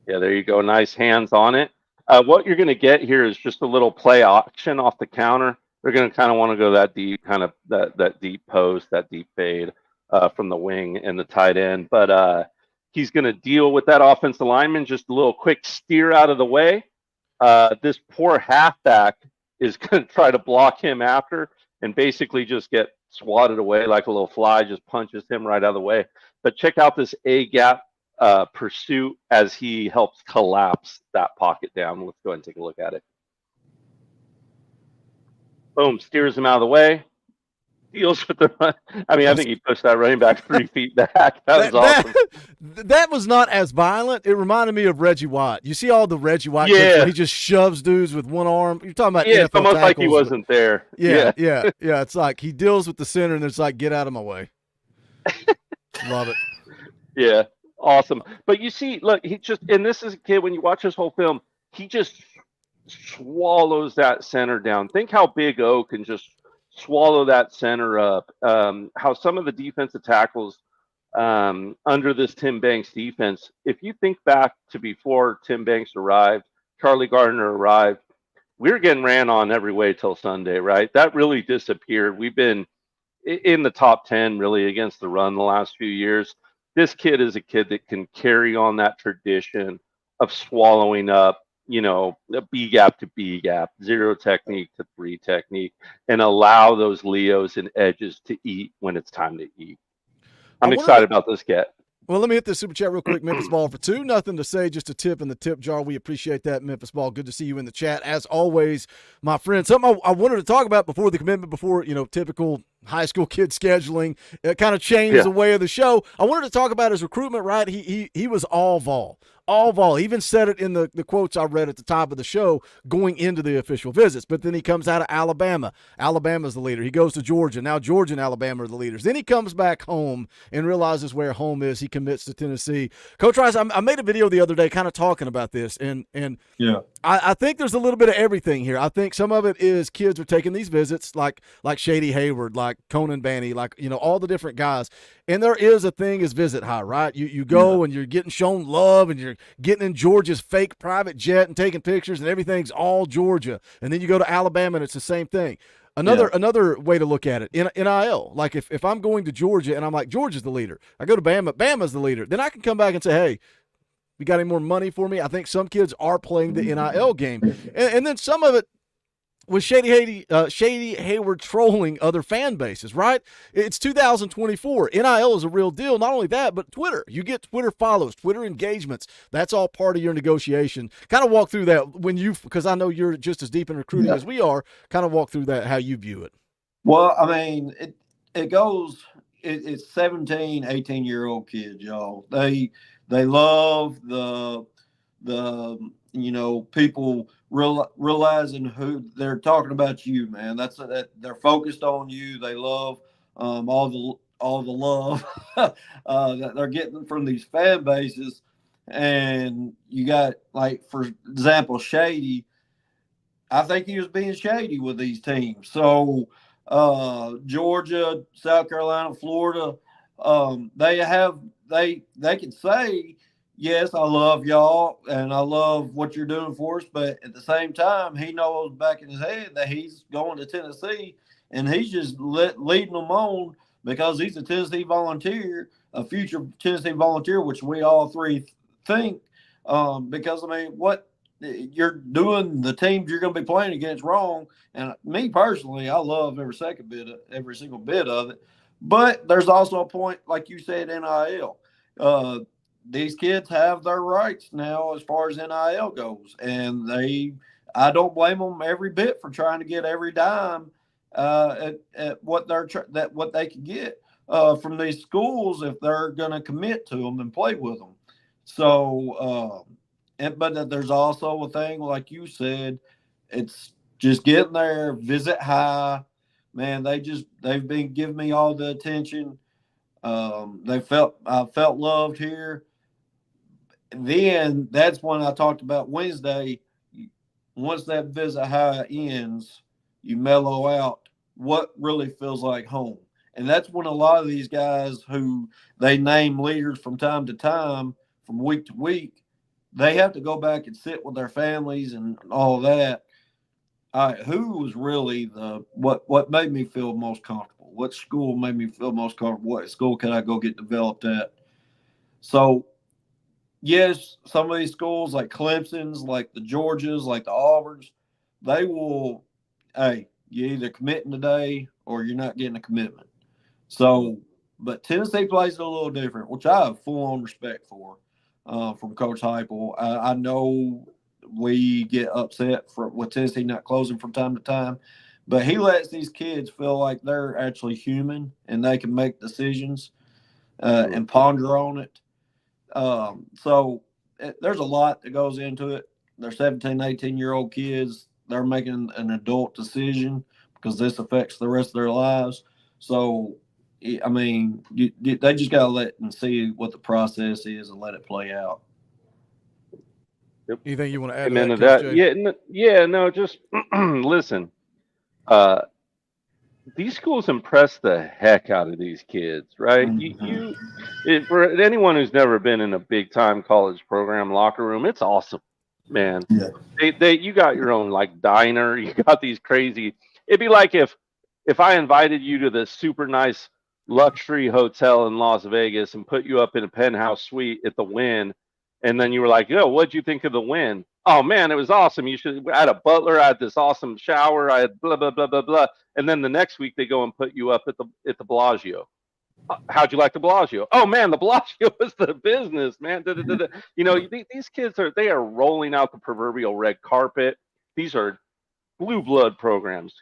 Yeah, there you go. Nice hands on it. What you're going to get here is just a little play action off the counter. They're going to kind of want to go that deep, kind of that deep post, that deep fade. From the wing and the tight end, but he's going to deal with that offensive lineman. Just a little quick steer out of the way. This poor halfback is going to try to block him after and basically just get swatted away like a little fly, just punches him right out of the way. But check out this A-gap pursuit as he helps collapse that pocket down. Let's go ahead and take a look at it. Boom, steers him out of the way. Deals with the run. I mean, I think he pushed that running back 3 feet back. That was awesome. That was not as violent. It reminded me of Reggie White. You see all the Reggie White clips where he just shoves dudes with one arm. You're talking about NFL it's almost tackles, like he wasn't there. Yeah. It's like he deals with the center and it's like, get out of my way. Love it. Yeah, awesome. But you see, look, and this is a kid, when you watch this whole film, he just swallows that center down. Think how Big O can just swallow that center up. How some of the defensive tackles under this Tim Banks defense, if you think back to before Tim Banks arrived, Charlie Gardner arrived, we were getting ran on every way till Sunday, right? That really disappeared. We've been in the top 10 really against the run the last few years. This kid is a kid that can carry on that tradition of swallowing up, a B gap to B gap, zero technique to 3 technique, and allow those Leos and edges to eat when it's time to eat. I'm excited about this cat. Well, let me hit this super chat real quick. Memphis Ball for 2. Nothing to say, just a tip in the tip jar. We appreciate that, Memphis Ball. Good to see you in the chat. As always, my friend, something I wanted to talk about before the commitment, before, typical high school kid scheduling, it kind of changed the way of the show. I wanted to talk about his recruitment, right? He was all Vol. All Vol. He even said it in the quotes I read at the top of the show going into the official visits. But then he comes out of Alabama. Alabama's the leader. He goes to Georgia. Now Georgia and Alabama are the leaders. Then he comes back home and realizes where home is. He commits to Tennessee. Coach Rice, I made a video the other day kind of talking about this. And I think there's a little bit of everything here. I think some of it is kids are taking these visits like Shady Hayward, like Conan Banny, like, all the different guys. And there is a thing as visit high, right? You go and you're getting shown love and you're getting in Georgia's fake private jet and taking pictures and everything's all Georgia. And then you go to Alabama and it's the same thing. Another way to look at it, NIL. Like if I'm going to Georgia and I'm like, Georgia's the leader. I go to Bama, Bama's the leader. Then I can come back and say, hey, you got any more money for me? I think some kids are playing the NIL game. And then some of it was Shady Hayward trolling other fan bases, right? It's 2024. NIL is a real deal. Not only that, but Twitter. You get Twitter follows, Twitter engagements. That's all part of your negotiation. Kind of walk through that because I know you're just as deep in recruiting as we are. Kind of walk through that, how you view it. Well, I mean, it's 17, 18-year-old kids, y'all. They love the people realizing who they're talking about you, man. That they're focused on you. They love all the love that they're getting from these fan bases. And you got, like, for example, Shady. I think he was being shady with these teams. So Georgia, South Carolina, Florida, they can say, yes, I love y'all and I love what you're doing for us. But at the same time, he knows back in his head that he's going to Tennessee and he's just leading them on because he's a Tennessee Volunteer, a future Tennessee Volunteer, which we all three think. Because, I mean, what you're doing, the teams you're going to be playing against wrong. And me personally, I love every single bit of it. But there's also a point, like you said, NIL. these kids have their rights now as far as NIL goes, and I don't blame them every bit for trying to get every dime at what what they can get from these schools if they're going to commit to them and play with them. So, but there's also a thing like you said, it's just getting there, visit high. Man, they've been giving me all the attention. I felt loved here. Then that's when I talked about Wednesday. Once that visit high ends, you mellow out what really feels like home. And that's when a lot of these guys who they name leaders from time to time, from week to week, they have to go back and sit with their families and all that. Who was really what made me feel most comfortable? What school made me feel most comfortable? What school can I go get developed at? So, yes, some of these schools like Clemson's, like the Georgias, like the Auburns, they will, hey, you're either committing today or you're not getting a commitment. So, but Tennessee plays it a little different, which I have full-on respect for from Coach Heupel. I know we get upset with Tennessee not closing from time to time, but he lets these kids feel like they're actually human and they can make decisions and ponder on it. So there's a lot that goes into it. They're 17, 18-year-old kids. They're making an adult decision because this affects the rest of their lives. So, I mean, they just got to let and see what the process is and let it play out. Yep. Anything you want to add Amen to that? No, just listen. These schools impress the heck out of these kids, right? Mm-hmm. For anyone who's never been in a big time college program locker room, it's awesome, man. Yeah. You got your own like diner. You got these crazy. It'd be like if I invited you to this super nice luxury hotel in Las Vegas and put you up in a penthouse suite at the Wynn, and then you were like, "Yo, what'd you think of the Wynn?" "Oh man, it was awesome. I had a butler. I had this awesome shower. I had blah blah blah blah blah." And then the next week they go and put you up at the Bellagio. "How'd you like the Bellagio?" "Oh man, the Bellagio was the business, man." You know, these kids are rolling out the proverbial red carpet. These are blue blood programs.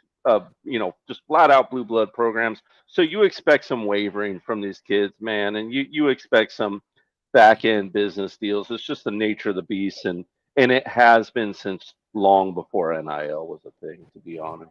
Just flat out blue blood programs. So you expect some wavering from these kids, man, and you expect some back end business deals. It's just the nature of the beast, and it has been since long before NIL was a thing, to be honest.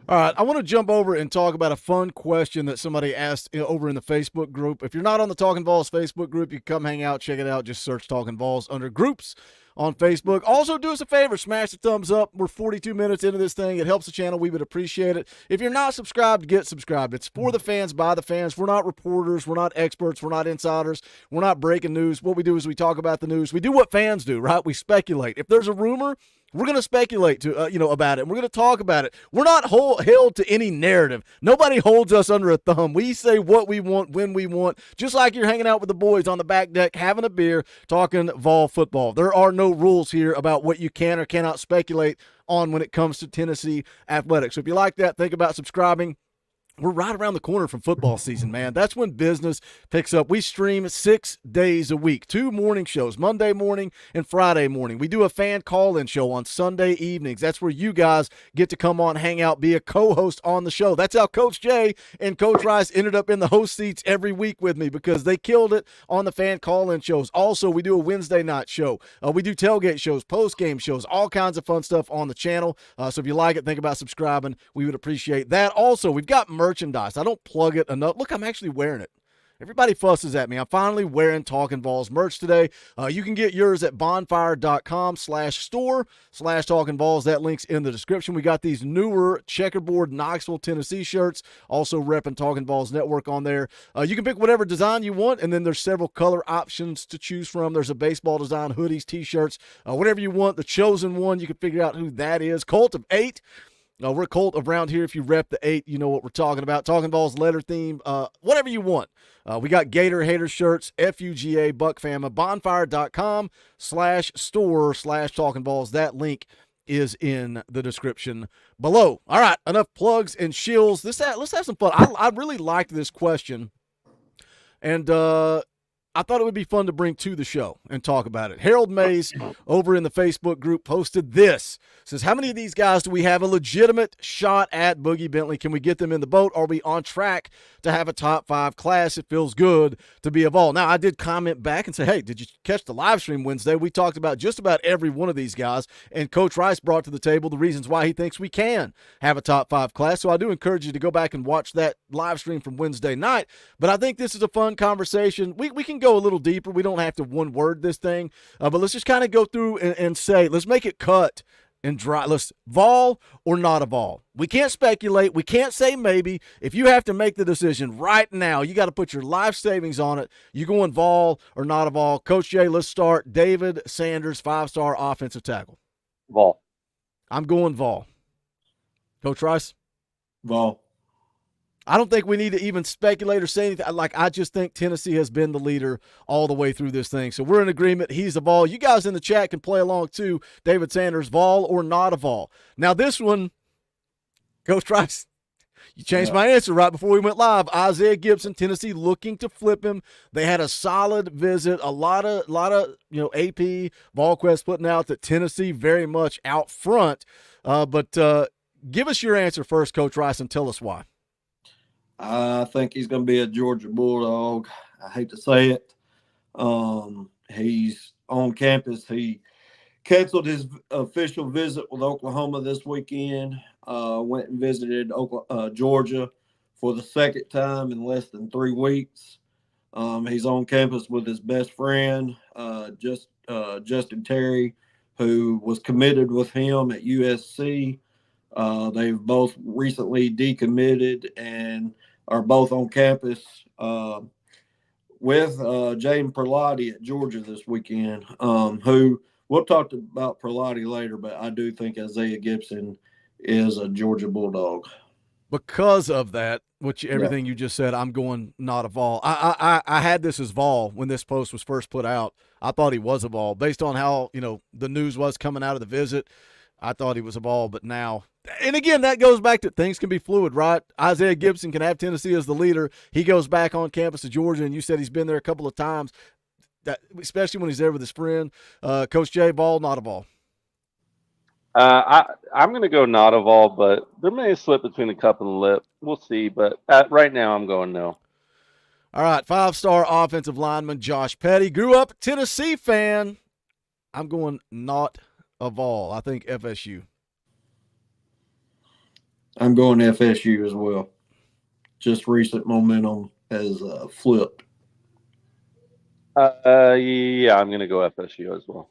All right, I want to jump over and talk about a fun question that somebody asked over in the Facebook group. If you're not on the Talkin VAWLS Facebook group, you can come hang out, check it out. Just search Talkin VAWLS under groups on Facebook. Also, do us a favor, smash the thumbs up. We're 42 minutes into this thing. It helps the channel. We would appreciate it. If you're not subscribed, get subscribed. It's for the fans, by the fans. We're not reporters. We're not experts. We're not insiders. We're not breaking news. What we do is we talk about the news. We do what fans do, right? We speculate. If there's a rumor, we're going to speculate about it. We're going to talk about it. We're not held to any narrative. Nobody holds us under a thumb. We say what we want when we want, just like you're hanging out with the boys on the back deck, having a beer, talking Vol football. There are no rules here about what you can or cannot speculate on when it comes to Tennessee athletics. So if you like that, think about subscribing. We're right around the corner from football season, man. That's when business picks up. We stream 6 days a week, 2 morning shows, Monday morning and Friday morning. We do a fan call-in show on Sunday evenings. That's where you guys get to come on, hang out, be a co-host on the show. That's how Coach Jay and Coach Rice ended up in the host seats every week with me because they killed it on the fan call-in shows. Also, we do a Wednesday night show. We do tailgate shows, post-game shows, all kinds of fun stuff on the channel. So if you like it, think about subscribing. We would appreciate that. Also, we've got merchandise. I don't plug it enough. Look, I'm actually wearing it. Everybody fusses at me. I'm finally wearing Talkin VAWLS merch today. You can get yours at bonfire.com/store/Talkin VAWLS. That link's in the description. We got these newer checkerboard Knoxville, Tennessee shirts, also repping Talkin VAWLS Network on there. You can pick whatever design you want, and then there's several color options to choose from. There's a baseball design, hoodies, t-shirts, whatever you want. The chosen one, you can figure out who that is. Cult of 8. We're a cult around here. If you rep the 8, you know what we're talking about. Talkin VAWLS letter theme, whatever you want. We got Gator Hater shirts, FUGA, Buck Fama, bonfire.com/store/Talkin VAWLS. That link is in the description below. All right, enough plugs and shills. Let's have some fun. I really liked this question. And I thought it would be fun to bring to the show and talk about it. Harold Mays over in the Facebook group posted this. Says, how many of these guys do we have a legitimate shot at Boogie Bentley? Can we get them in the boat? Are we on track to have a top 5 class? It feels good to be a Vol. Now, I did comment back and say, hey, did you catch the live stream Wednesday? We talked about just about every one of these guys, and Coach Rice brought to the table the reasons why he thinks we can have a top 5 class. So I do encourage you to go back and watch that live stream from Wednesday night. But I think this is a fun conversation. We can go a little deeper. We don't have to one word this thing, but let's just kind of go through and say, let's make it cut and dry. Let's Vol or not a Vol. We can't speculate. We can't say maybe. If you have to make the decision right now, you got to put your life savings on it. You going Vol or not a Vol? Coach Jay, let's start. David Sanders, 5-star offensive tackle. Vol. I'm going Vol. Coach Rice? Vol. I don't think we need to even speculate or say anything. I just think Tennessee has been the leader all the way through this thing. So we're in agreement. He's a Vol. You guys in the chat can play along too. David Sanders, Vol or not a Vol. Now this one, Coach Rice, you changed my answer right before we went live. Isaiah Gibson, Tennessee looking to flip him. They had a solid visit. A lot of AP, VolQuest putting out that Tennessee very much out front. But give us your answer first, Coach Rice, and tell us why. I think he's going to be a Georgia Bulldog. I hate to say it. He's on campus. He canceled his official visit with Oklahoma this weekend. Went and visited Georgia for the second time in less than 3 weeks. He's on campus with his best friend, Justin Terry, who was committed with him at USC. They've both recently decommitted and are both on campus with Jaden Perlotti at Georgia this weekend, who we'll talk about Perlotti later, but I do think Isaiah Gibson is a Georgia Bulldog. Because of that, everything you just said, I'm going not a Vol. I had this as Vol when this post was first put out. I thought he was a Vol. Based on how, the news was coming out of the visit, I thought he was a Vol, but now – and again, that goes back to things can be fluid, right? Isaiah Gibson can have Tennessee as the leader. He goes back on campus to Georgia, and you said he's been there a couple of times, especially when he's there with his friend. Coach Jay, Vol, not a Vol? I'm going to go not a Vol, but there may slip between the cup and the lip. We'll see, but right now I'm going no. All right, 5-star offensive lineman Josh Petty. Grew up a Tennessee fan. I'm going not a Vol. I think FSU. I'm going FSU as well. Just recent momentum has flipped. Yeah, I'm going to go FSU as well.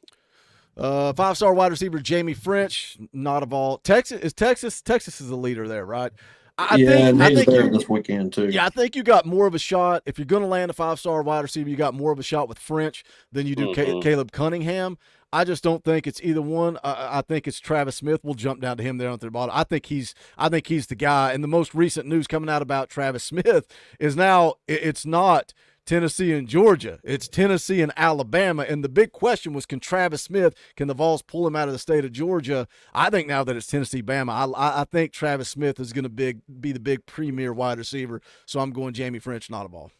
5-star wide receiver Jamie French, not a Vol. Texas is the leader there, right? I think there this weekend too. Yeah, I think you got more of a shot. If you're going to land a 5-star wide receiver, you got more of a shot with French than you do Caleb Cunningham. I just don't think it's either one. I think it's Travis Smith. We'll jump down to him there on the bottom. I think he's the guy. And the most recent news coming out about Travis Smith is now it's not Tennessee and Georgia. It's Tennessee and Alabama. And the big question was, can Travis Smith, can the Vols pull him out of the state of Georgia? I think now that it's Tennessee, Bama, I think Travis Smith is going to be the big premier wide receiver. So I'm going Jamie French, not a Vol.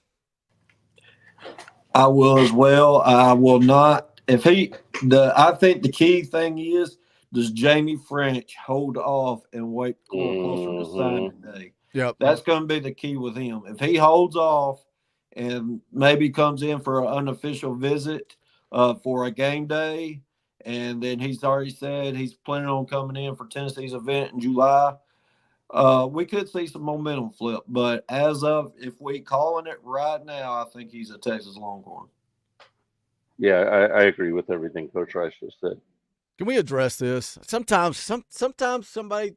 I will as well. I will not. I think the key thing is, does Jamie French hold off and wait closer to signing day? Yep. That's going to be the key with him. If he holds off and maybe comes in for an unofficial visit for a game day, and then he's already said he's planning on coming in for Tennessee's event in July, we could see some momentum flip. But as of, if we calling it right now, I think he's a Texas Longhorn. Yeah, I agree with everything Coach Rice just said. Can we address this? Sometimes somebody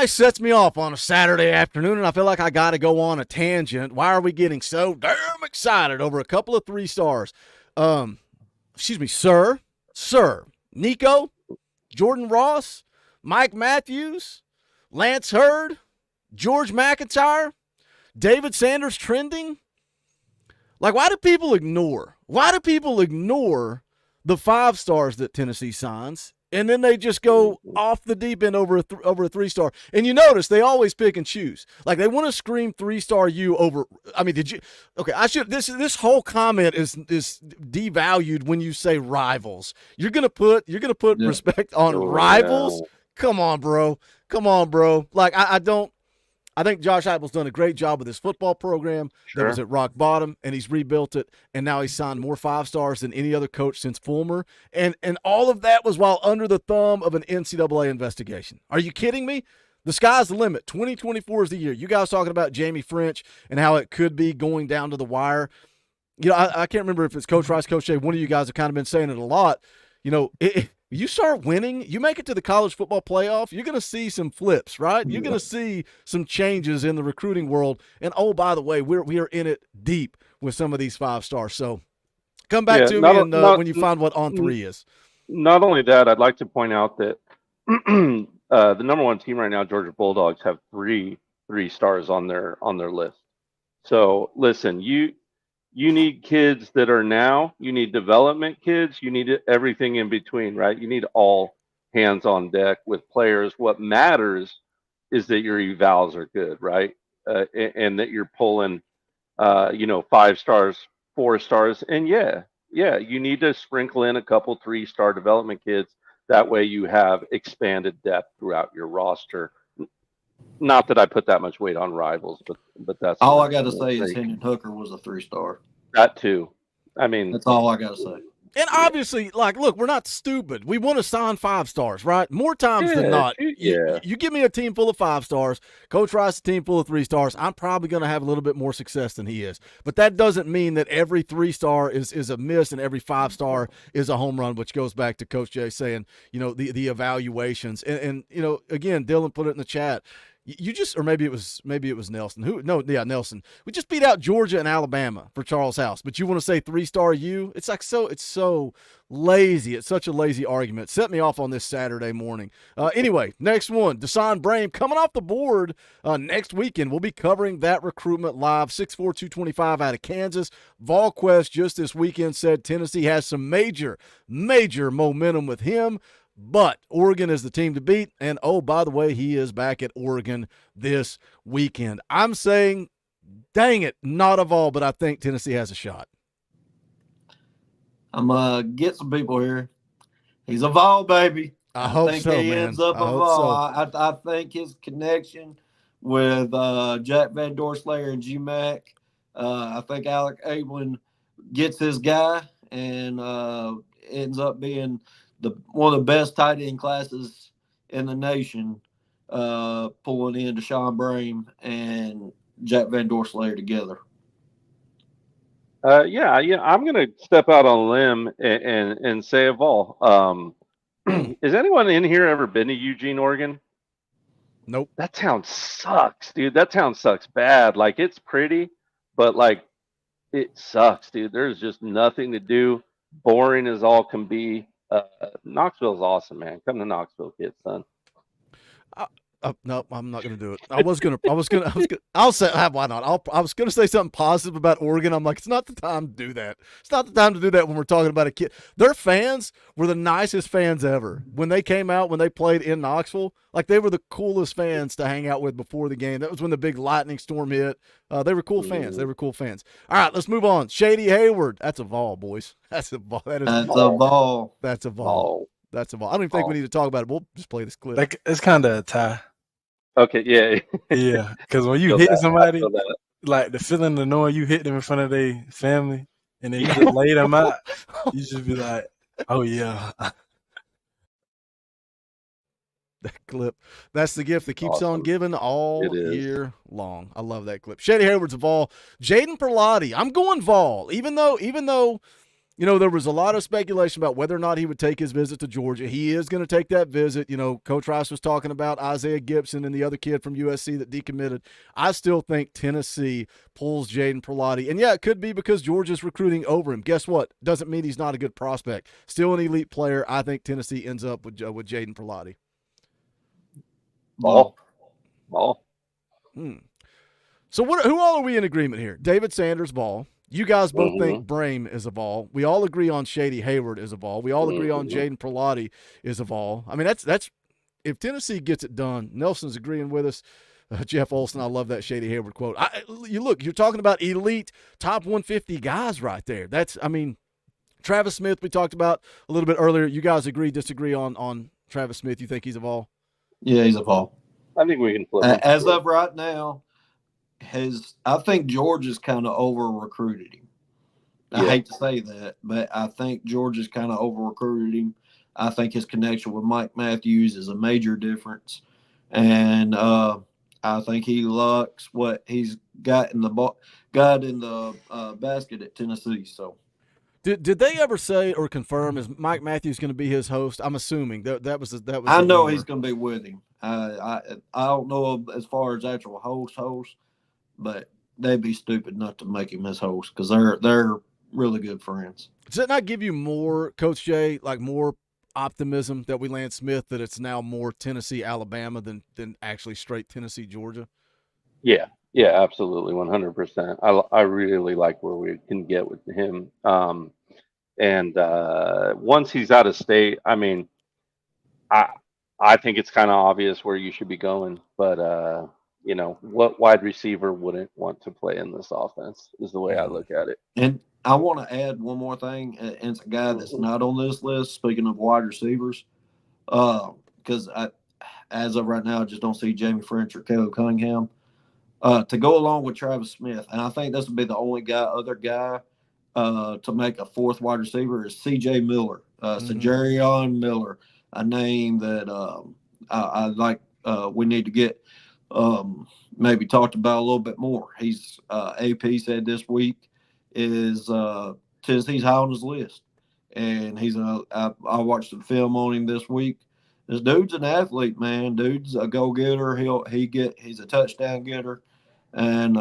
sets me off on a Saturday afternoon, and I feel like I got to go on a tangent. Why are we getting so damn excited over a couple of 3 stars? Excuse me, sir, Nico, Jordan Ross, Mike Matthews, Lance Hurd, George McIntyre, David Sanders trending. Like, why do people ignore the 5 stars that Tennessee signs and then they just go off the deep end over a 3-star. And you notice they always pick and choose. Like they want to scream 3-star you over. I mean, did you? Okay, I should. This whole comment is devalued when you say rivals. You're gonna put respect on rivals. Come on, bro. Like I don't. I think Josh Heupel's done a great job with his football program. That was at rock bottom, and he's rebuilt it, and now he's signed more 5-stars than any other coach since Fulmer. And all of that was while under the thumb of an NCAA investigation. Are you kidding me? The sky's the limit. 2024 is the year. You guys talking about Jamie French and how it could be going down to the wire. You know, I can't remember if it's Coach Rice, Coach Shea. One of you guys have kind of been saying it a lot. You know, you start winning, you make it to the college football playoff, you're going to see some flips, right? You're going to see some changes in the recruiting world. And, oh, by the way, we are in it deep with some of these 5-stars. So come back to me when you find what On 3 is. Not only that, I'd like to point out that the number one team right now, Georgia Bulldogs, have three stars on their list. So listen, you need kids that are now, you need development kids, you need everything in between, right? You need all hands on deck with players. What matters is that your evals are good, right? And that you're pulling, 5 stars, 4 stars. And yeah, you need to sprinkle in a couple 3-star development kids. That way you have expanded depth throughout your roster. Not that I put that much weight on rivals, but that's all I got to say is Hendon Hooker was a 3-star. That too. I mean, that's all I got to say. And obviously, like, look, we're not stupid. We want to sign 5-stars, right? More times than not. You give me a team full of 5-stars, Coach Rice a team full of 3-stars, I'm probably going to have a little bit more success than he is. But that doesn't mean that every 3-star is a miss and every 5-star is a home run, which goes back to Coach Jay saying, the evaluations. And again, Dylan put it in the chat. You just, or maybe it was Nelson. Nelson. We just beat out Georgia and Alabama for Charles House, but you want to say 3-star you? It's so lazy. It's such a lazy argument. Set me off on this Saturday morning. Anyway, next one, Deshaun Brame coming off the board next weekend. We'll be covering that recruitment live. 6'4", 225 out of Kansas. VolQuest just this weekend said Tennessee has some major momentum with him. But Oregon is the team to beat, and, oh, by the way, he is back at Oregon this weekend. I'm saying, dang it, not a Vol, but I think Tennessee has a shot. I'm going to get some people here. He's a Vol, baby. I hope think so, he man. ends up a Vol. So. I think his connection with Jack Van Dorslayer and GMAC, I think Alec Ablin gets his guy and ends up being – one of the best tight end classes in the nation, pulling in Deshaun Brame and Jack Van Dorslayer together. I'm going to step out on a limb and say a Vol. Has anyone in here ever been to Eugene, Oregon? Nope. That town sucks, dude. That town sucks bad. Like, it's pretty, but like, it sucks, dude. There's just nothing to do. Boring as all can be. Knoxville's awesome, man. Come to Knoxville, kids, son. No, I'm not going to do it. I'll say, why not? I was going to say something positive about Oregon. I'm like, it's not the time to do that. It's not the time to do that when we're talking about a kid. Their fans were the nicest fans ever. When they came out, when they played in Knoxville, like they were the coolest fans to hang out with before the game. That was when the big lightning storm hit. They were cool fans. All right, let's move on. Shady Hayward. That's a Vol, boys. That's a Vol. That's a Vol. That's a Vol. I don't even think we need to talk about it. We'll just play this clip. Like, it's kind of a tie. Okay, yeah. Yeah, because when you hit somebody, like the feeling of knowing you hit them in front of their family and then you just lay them out, you just be like, oh, yeah. That clip. That's the gift that keeps on giving all year long. I love that clip. Shady Hayward's a Vol. Jaden Perlotti, I'm going Vol. Even though, there was a lot of speculation about whether or not he would take his visit to Georgia. He is going to take that visit. Coach Rice was talking about Isaiah Gibson and the other kid from USC that decommitted. I still think Tennessee pulls Jaden Perlotti. And, yeah, it could be because Georgia's recruiting over him. Guess what? Doesn't mean he's not a good prospect. Still an elite player. I think Tennessee ends up with Jaden Perlotti. Ball. So who all are we in agreement here? David Sanders, Ball. You guys both think Brame is a Vol. We all agree on Shady Hayward is a Vol. We all agree on Jaden Perlotti is a Vol. I mean, that's if Tennessee gets it done. Nelson's agreeing with us. Jeff Olson, I love that Shady Hayward quote. You're talking about elite top 150 guys right there. Travis Smith we talked about a little bit earlier. You guys agree, disagree on Travis Smith? You think he's a Vol? Yeah, he's a Vol. I think we can flip him. As of right now, I think Georgia's kind of over-recruited him. I hate to say that, but I think Georgia's kind of over-recruited him. I think his connection with Mike Matthews is a major difference. And I think he likes what he's got in the basket at Tennessee. So, did they ever say or confirm is Mike Matthews going to be his host? I'm assuming that was. I know he's going to be with him. I don't know as far as actual host, but they'd be stupid not to make him his host because they're really good friends. Does that not give you more, Coach Jay, like more optimism that we land Smith, that it's now more Tennessee, Alabama than actually straight Tennessee, Georgia? Yeah, absolutely, 100%. I really like where we can get with him. And once he's out of state, I mean, I think it's kind of obvious where you should be going, but what wide receiver wouldn't want to play in this offense is the way I look at it. And I want to add one more thing. And it's a guy that's not on this list, speaking of wide receivers, because as of right now, I just don't see Jamie French or Caleb Cunningham to go along with Travis Smith. And I think this would be the only other guy to make a fourth wide receiver is C.J. Miller, Sajarion Miller, a name that I like we need to get maybe talked about a little bit more. He's AP said this week is Tennessee's high on his list, and I watched some film on him this week. This dude's an athlete, man. Dude's a go-getter. He's a touchdown getter, and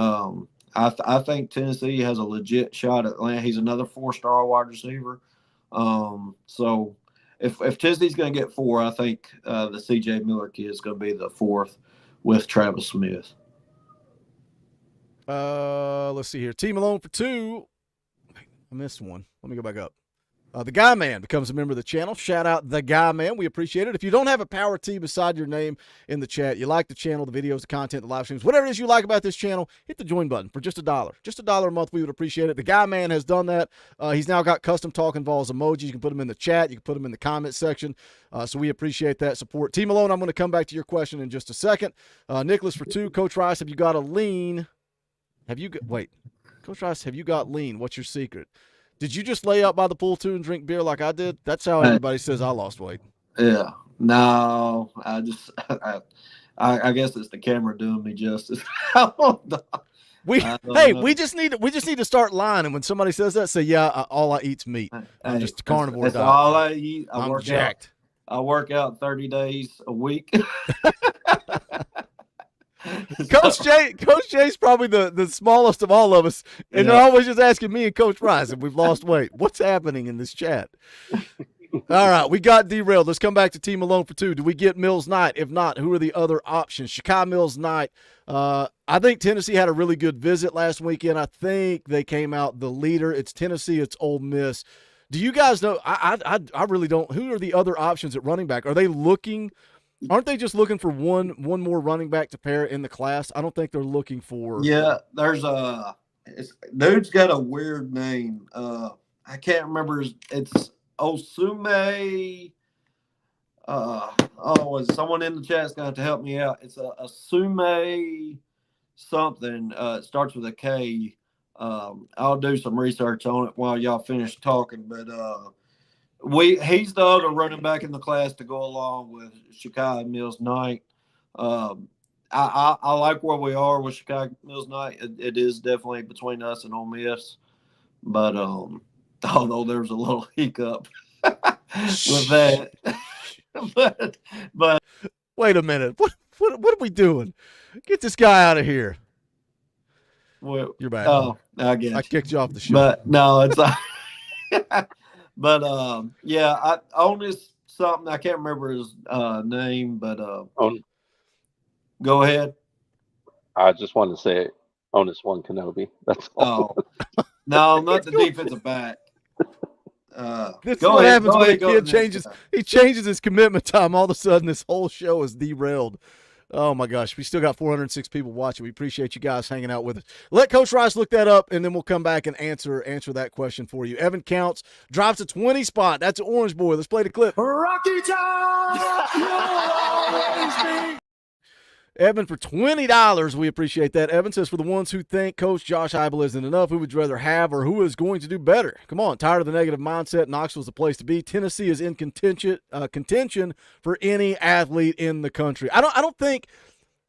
I think Tennessee has a legit shot at Atlanta. He's another 4-star wide receiver. So if Tennessee's going to get 4, I think the C.J. Miller kid is going to be the 4th with Travis Smith. Let's see here. T Malone for 2. I missed one. Let me go back up. The Guy Man becomes a member of the channel. Shout out The Guy Man. We appreciate it. If you don't have a Power T beside your name in the chat, you like the channel, the videos, the content, the live streams, whatever it is you like about this channel, hit the join button for just $1. Just $1 a month. We would appreciate it. The Guy Man has done that. He's now got custom Talkin VAWLS emojis. You can put them in the chat. You can put them in the comment section. So we appreciate that support. T Malone, I'm going to come back to your question in just a second. Nicholas for 2. Coach Rice, have you got a lean? Coach Rice, have you got lean? What's your secret? Did you just lay out by the pool too and drink beer like I did? That's how everybody says I lost weight. Yeah. No, I guess it's the camera doing me justice. We just need to start lying. And when somebody says that, say, yeah, all I eat's meat. I'm just a carnivore. That's all I eat. I'm jacked. I work out 30 days a week. Coach Jay's probably the smallest of all of us, and they're always just asking me and Coach Rice if we've lost weight. What's happening in this chat? All right, we got derailed. Let's come back to Team Malone for 2. Do we get Mills Knight? If not, who are the other options? Shakai Mills Knight. I think Tennessee had a really good visit last weekend. I think they came out the leader. It's Tennessee. It's Ole Miss. Do you guys know? I really don't. Who are the other options at running back? Are they looking? Aren't they just looking for one more running back to pair in the class? I don't think they're looking for. Yeah, there's dude's got a weird name. I can't remember. It's Osume. Someone in the chat's going to help me out. It's a Osume something. It starts with a K. I'll do some research on it while y'all finish talking, but he's the other running back in the class to go along with Shakai Mills Knight. I like where we are with Shakai Mills Knight. It is definitely between us and Ole Miss, but although there's a little hiccup with that, but wait a minute, what are we doing? Get this guy out of here. Well, you're back. Oh, I guess I kicked you off the show. But no, it's but I own this something. I can't remember his name, but go ahead. I just wanted to say Onus One Kenobi. That's all. Oh, No, not the defensive back. This is Go what ahead, happens go when a ahead, go kid to the next changes. guy. He changes his commitment time. All of a sudden, this whole show is derailed. Oh my gosh, we still got 406 people watching. We appreciate you guys hanging out with us. Let Coach Rice look that up, and then we'll come back and answer that question for you. Evan Counts drops a 20 spot. That's an Orange Boy. Let's play the clip. Rocky Top, you'll always be. Evan for $20. We appreciate that. Evan says, for the ones who think Coach Josh Heupel isn't enough, who would you rather have or who is going to do better? Come on, tired of the negative mindset. Knoxville's the place to be. Tennessee is in contention for any athlete in the country. I don't think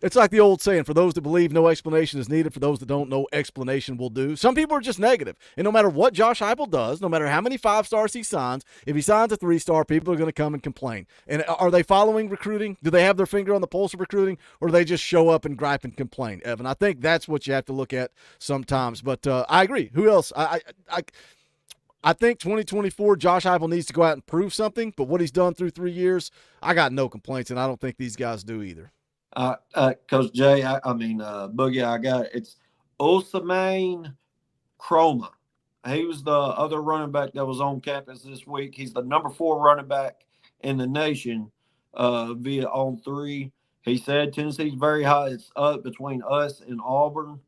it's like the old saying, for those that believe no explanation is needed, for those that don't, no explanation will do. Some people are just negative. And no matter what Josh Heupel does, no matter how many 5-stars he signs, if he signs a 3-star, people are going to come and complain. And are they following recruiting? Do they have their finger on the pulse of recruiting? Or do they just show up and gripe and complain, Evan? I think that's what you have to look at sometimes. But I agree. Who else? I think 2024, Josh Heupel needs to go out and prove something. But what he's done through 3 years, I got no complaints, and I don't think these guys do either. Coach Jay, Boogie, I got it. It's Osamane Chroma. He was the other running back that was on campus this week. He's the number 4 running back in the nation via On 3. He said Tennessee's very high. It's up between us and Auburn.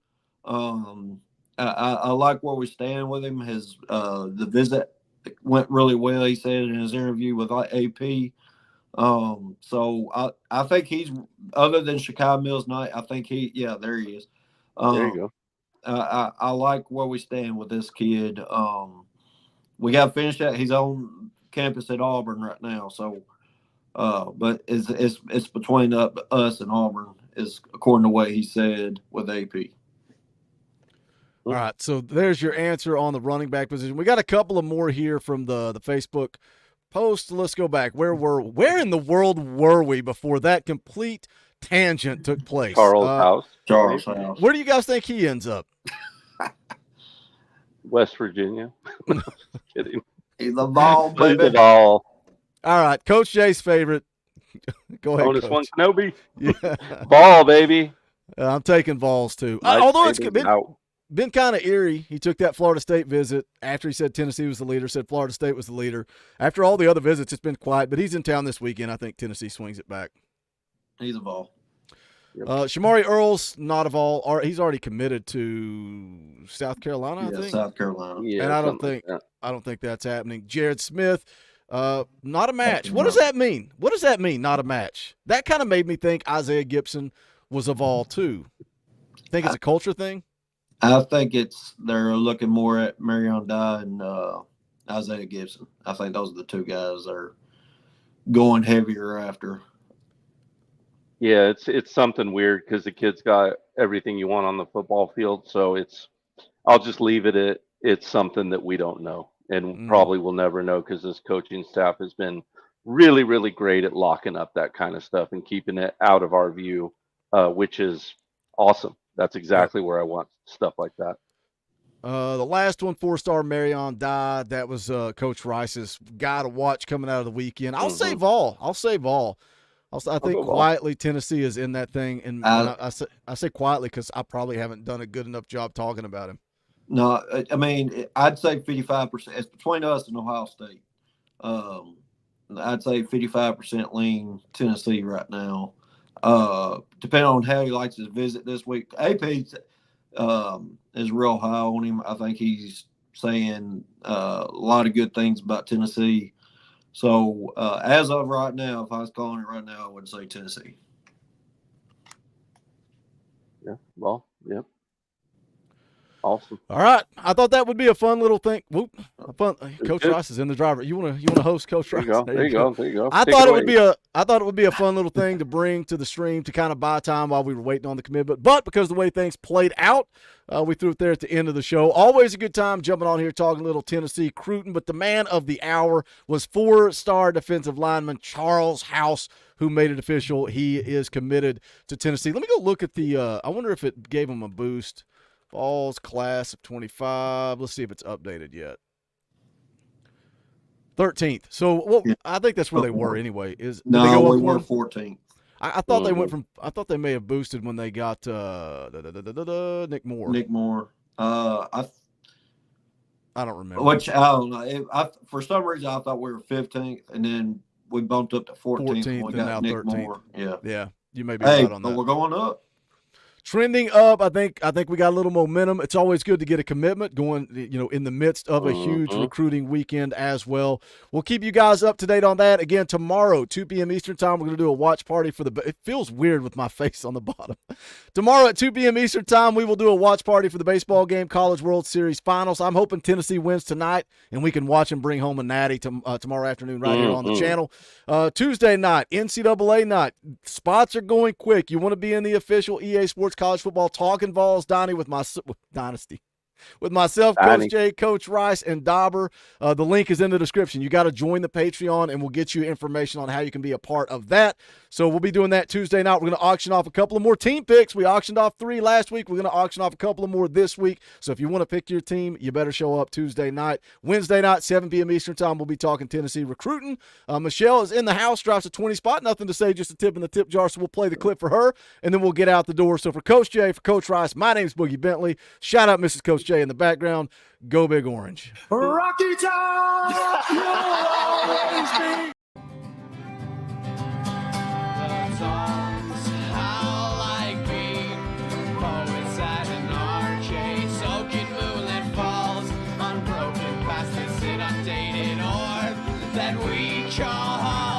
I like where we stand with him. The visit went really well, he said in his interview with AP. So I think he's, other than Shakai Mills Knight, I think there he is. There you go. I like where we stand with this kid. We got to finish that. He's on campus at Auburn right now. So, but it's between us and Auburn, is according to what he said with AP. All right, so there's your answer on the running back position. We got a couple of more here from the Facebook post. Let's go back. Where in the world were we before that complete tangent took place? Charles House. Where do you guys think he ends up? West Virginia. Just kidding. He's a ball, He's baby. a ball. All right, Coach Jay's favorite. Go ahead, Bonus Coach. one, Kenobi. Yeah. Ball, baby. I'm taking Vols too. Nice Although it's baby. Out. been kind of eerie. He took that Florida State visit after he said Tennessee was the leader, said Florida State was the leader. After all the other visits, it's been quiet, but he's in town this weekend. I think Tennessee swings it back. He's a ball. Yep. Shamari Earls, not a Vol. He's already committed to South Carolina, I think. South Carolina. Yeah, And I don't think that's happening. Jared Smith, not a match. What does that mean? What does that mean, not a match? That kind of made me think Isaiah Gibson was a Vol too. Think it's a culture thing? I think they're looking more at Marion Dye and Isaiah Gibson. I think those are the two guys they're going heavier after. Yeah, it's something weird because the kid's got everything you want on the football field. So I'll just leave it at it's something that we don't know and probably will never know, because this coaching staff has been really, really great at locking up that kind of stuff and keeping it out of our view, which is awesome. That's exactly where I want stuff like that. The last one, 4-star Marion Dye. That was Coach Rice's guy to watch coming out of the weekend. I'll say Vol. I think quietly Tennessee is in that thing, and I say quietly because I probably haven't done a good enough job talking about him. No, I mean, I'd say 55%. It's between us and Ohio State. I'd say 55% lean Tennessee right now. Depending on how he likes his visit this week. AP is real high on him. I think he's saying a lot of good things about Tennessee. So as of right now, if I was calling it right now, I would say Tennessee. Yeah, well, yep. Awesome. All right, I thought that would be a fun little thing. Whoop, Coach Rice is in the driver. You want to host Coach Rice? There you go. I thought it would be a fun little thing to bring to the stream to kind of buy time while we were waiting on the commitment. But because of the way things played out, we threw it there at the end of the show. Always a good time jumping on here talking a little Tennessee recruiting. But the man of the hour was 4-star defensive lineman Charles House, who made it official. He is committed to Tennessee. Let me go look at the I wonder if it gave him a boost. Vols class of 25. Let's see if it's updated yet. 13th. So I think that's where they were anyway. We were 14th. I thought they went from. I thought they may have boosted when they got Nick Moore. Nick Moore. I don't remember. Which I don't know. For some reason, I thought we were 15th, and then we bumped up to 14th when we and now got Nick 13th. Moore. Yeah. Yeah, you may be Hey, right on but that. we're going up. Trending up, I think we got a little momentum. It's always good to get a commitment going, in the midst of a huge recruiting weekend as well. We'll keep you guys up to date on that. Again, tomorrow, 2 p.m. Eastern time, we're going to do a watch party for it feels weird with my face on the bottom. Tomorrow at 2 p.m. Eastern time, we will do a watch party for the baseball game, College World Series Finals. I'm hoping Tennessee wins tonight, and we can watch and bring home a natty tomorrow afternoon right here on the channel. Tuesday night, NCAA night. Spots are going quick. You want to be in the official EA Sports College Football Talkin VAWLS Dynasty with myself, Coach Jay, Coach Rice, and Dauber. The link is in the description. You got to join the Patreon, and we'll get you information on how you can be a part of that. So we'll be doing that Tuesday night. We're going to auction off a couple of more team picks. We auctioned off 3 last week. We're going to auction off a couple of more this week. So if you want to pick your team, you better show up Tuesday night. Wednesday night, 7 p.m. Eastern time, we'll be talking Tennessee recruiting. Michelle is in the house, drops a 20 spot. Nothing to say, just a tip in the tip jar. So we'll play the clip for her, and then we'll get out the door. So for Coach Jay, for Coach Rice, my name's Boogie Bentley. Shout out Mrs. Coach Jay in the background. Go Big Orange. Rocky Top, you'll always be. The songs how like me, poets at an arcade, soaking moonlit falls, unbroken past this inundated orb that we call home.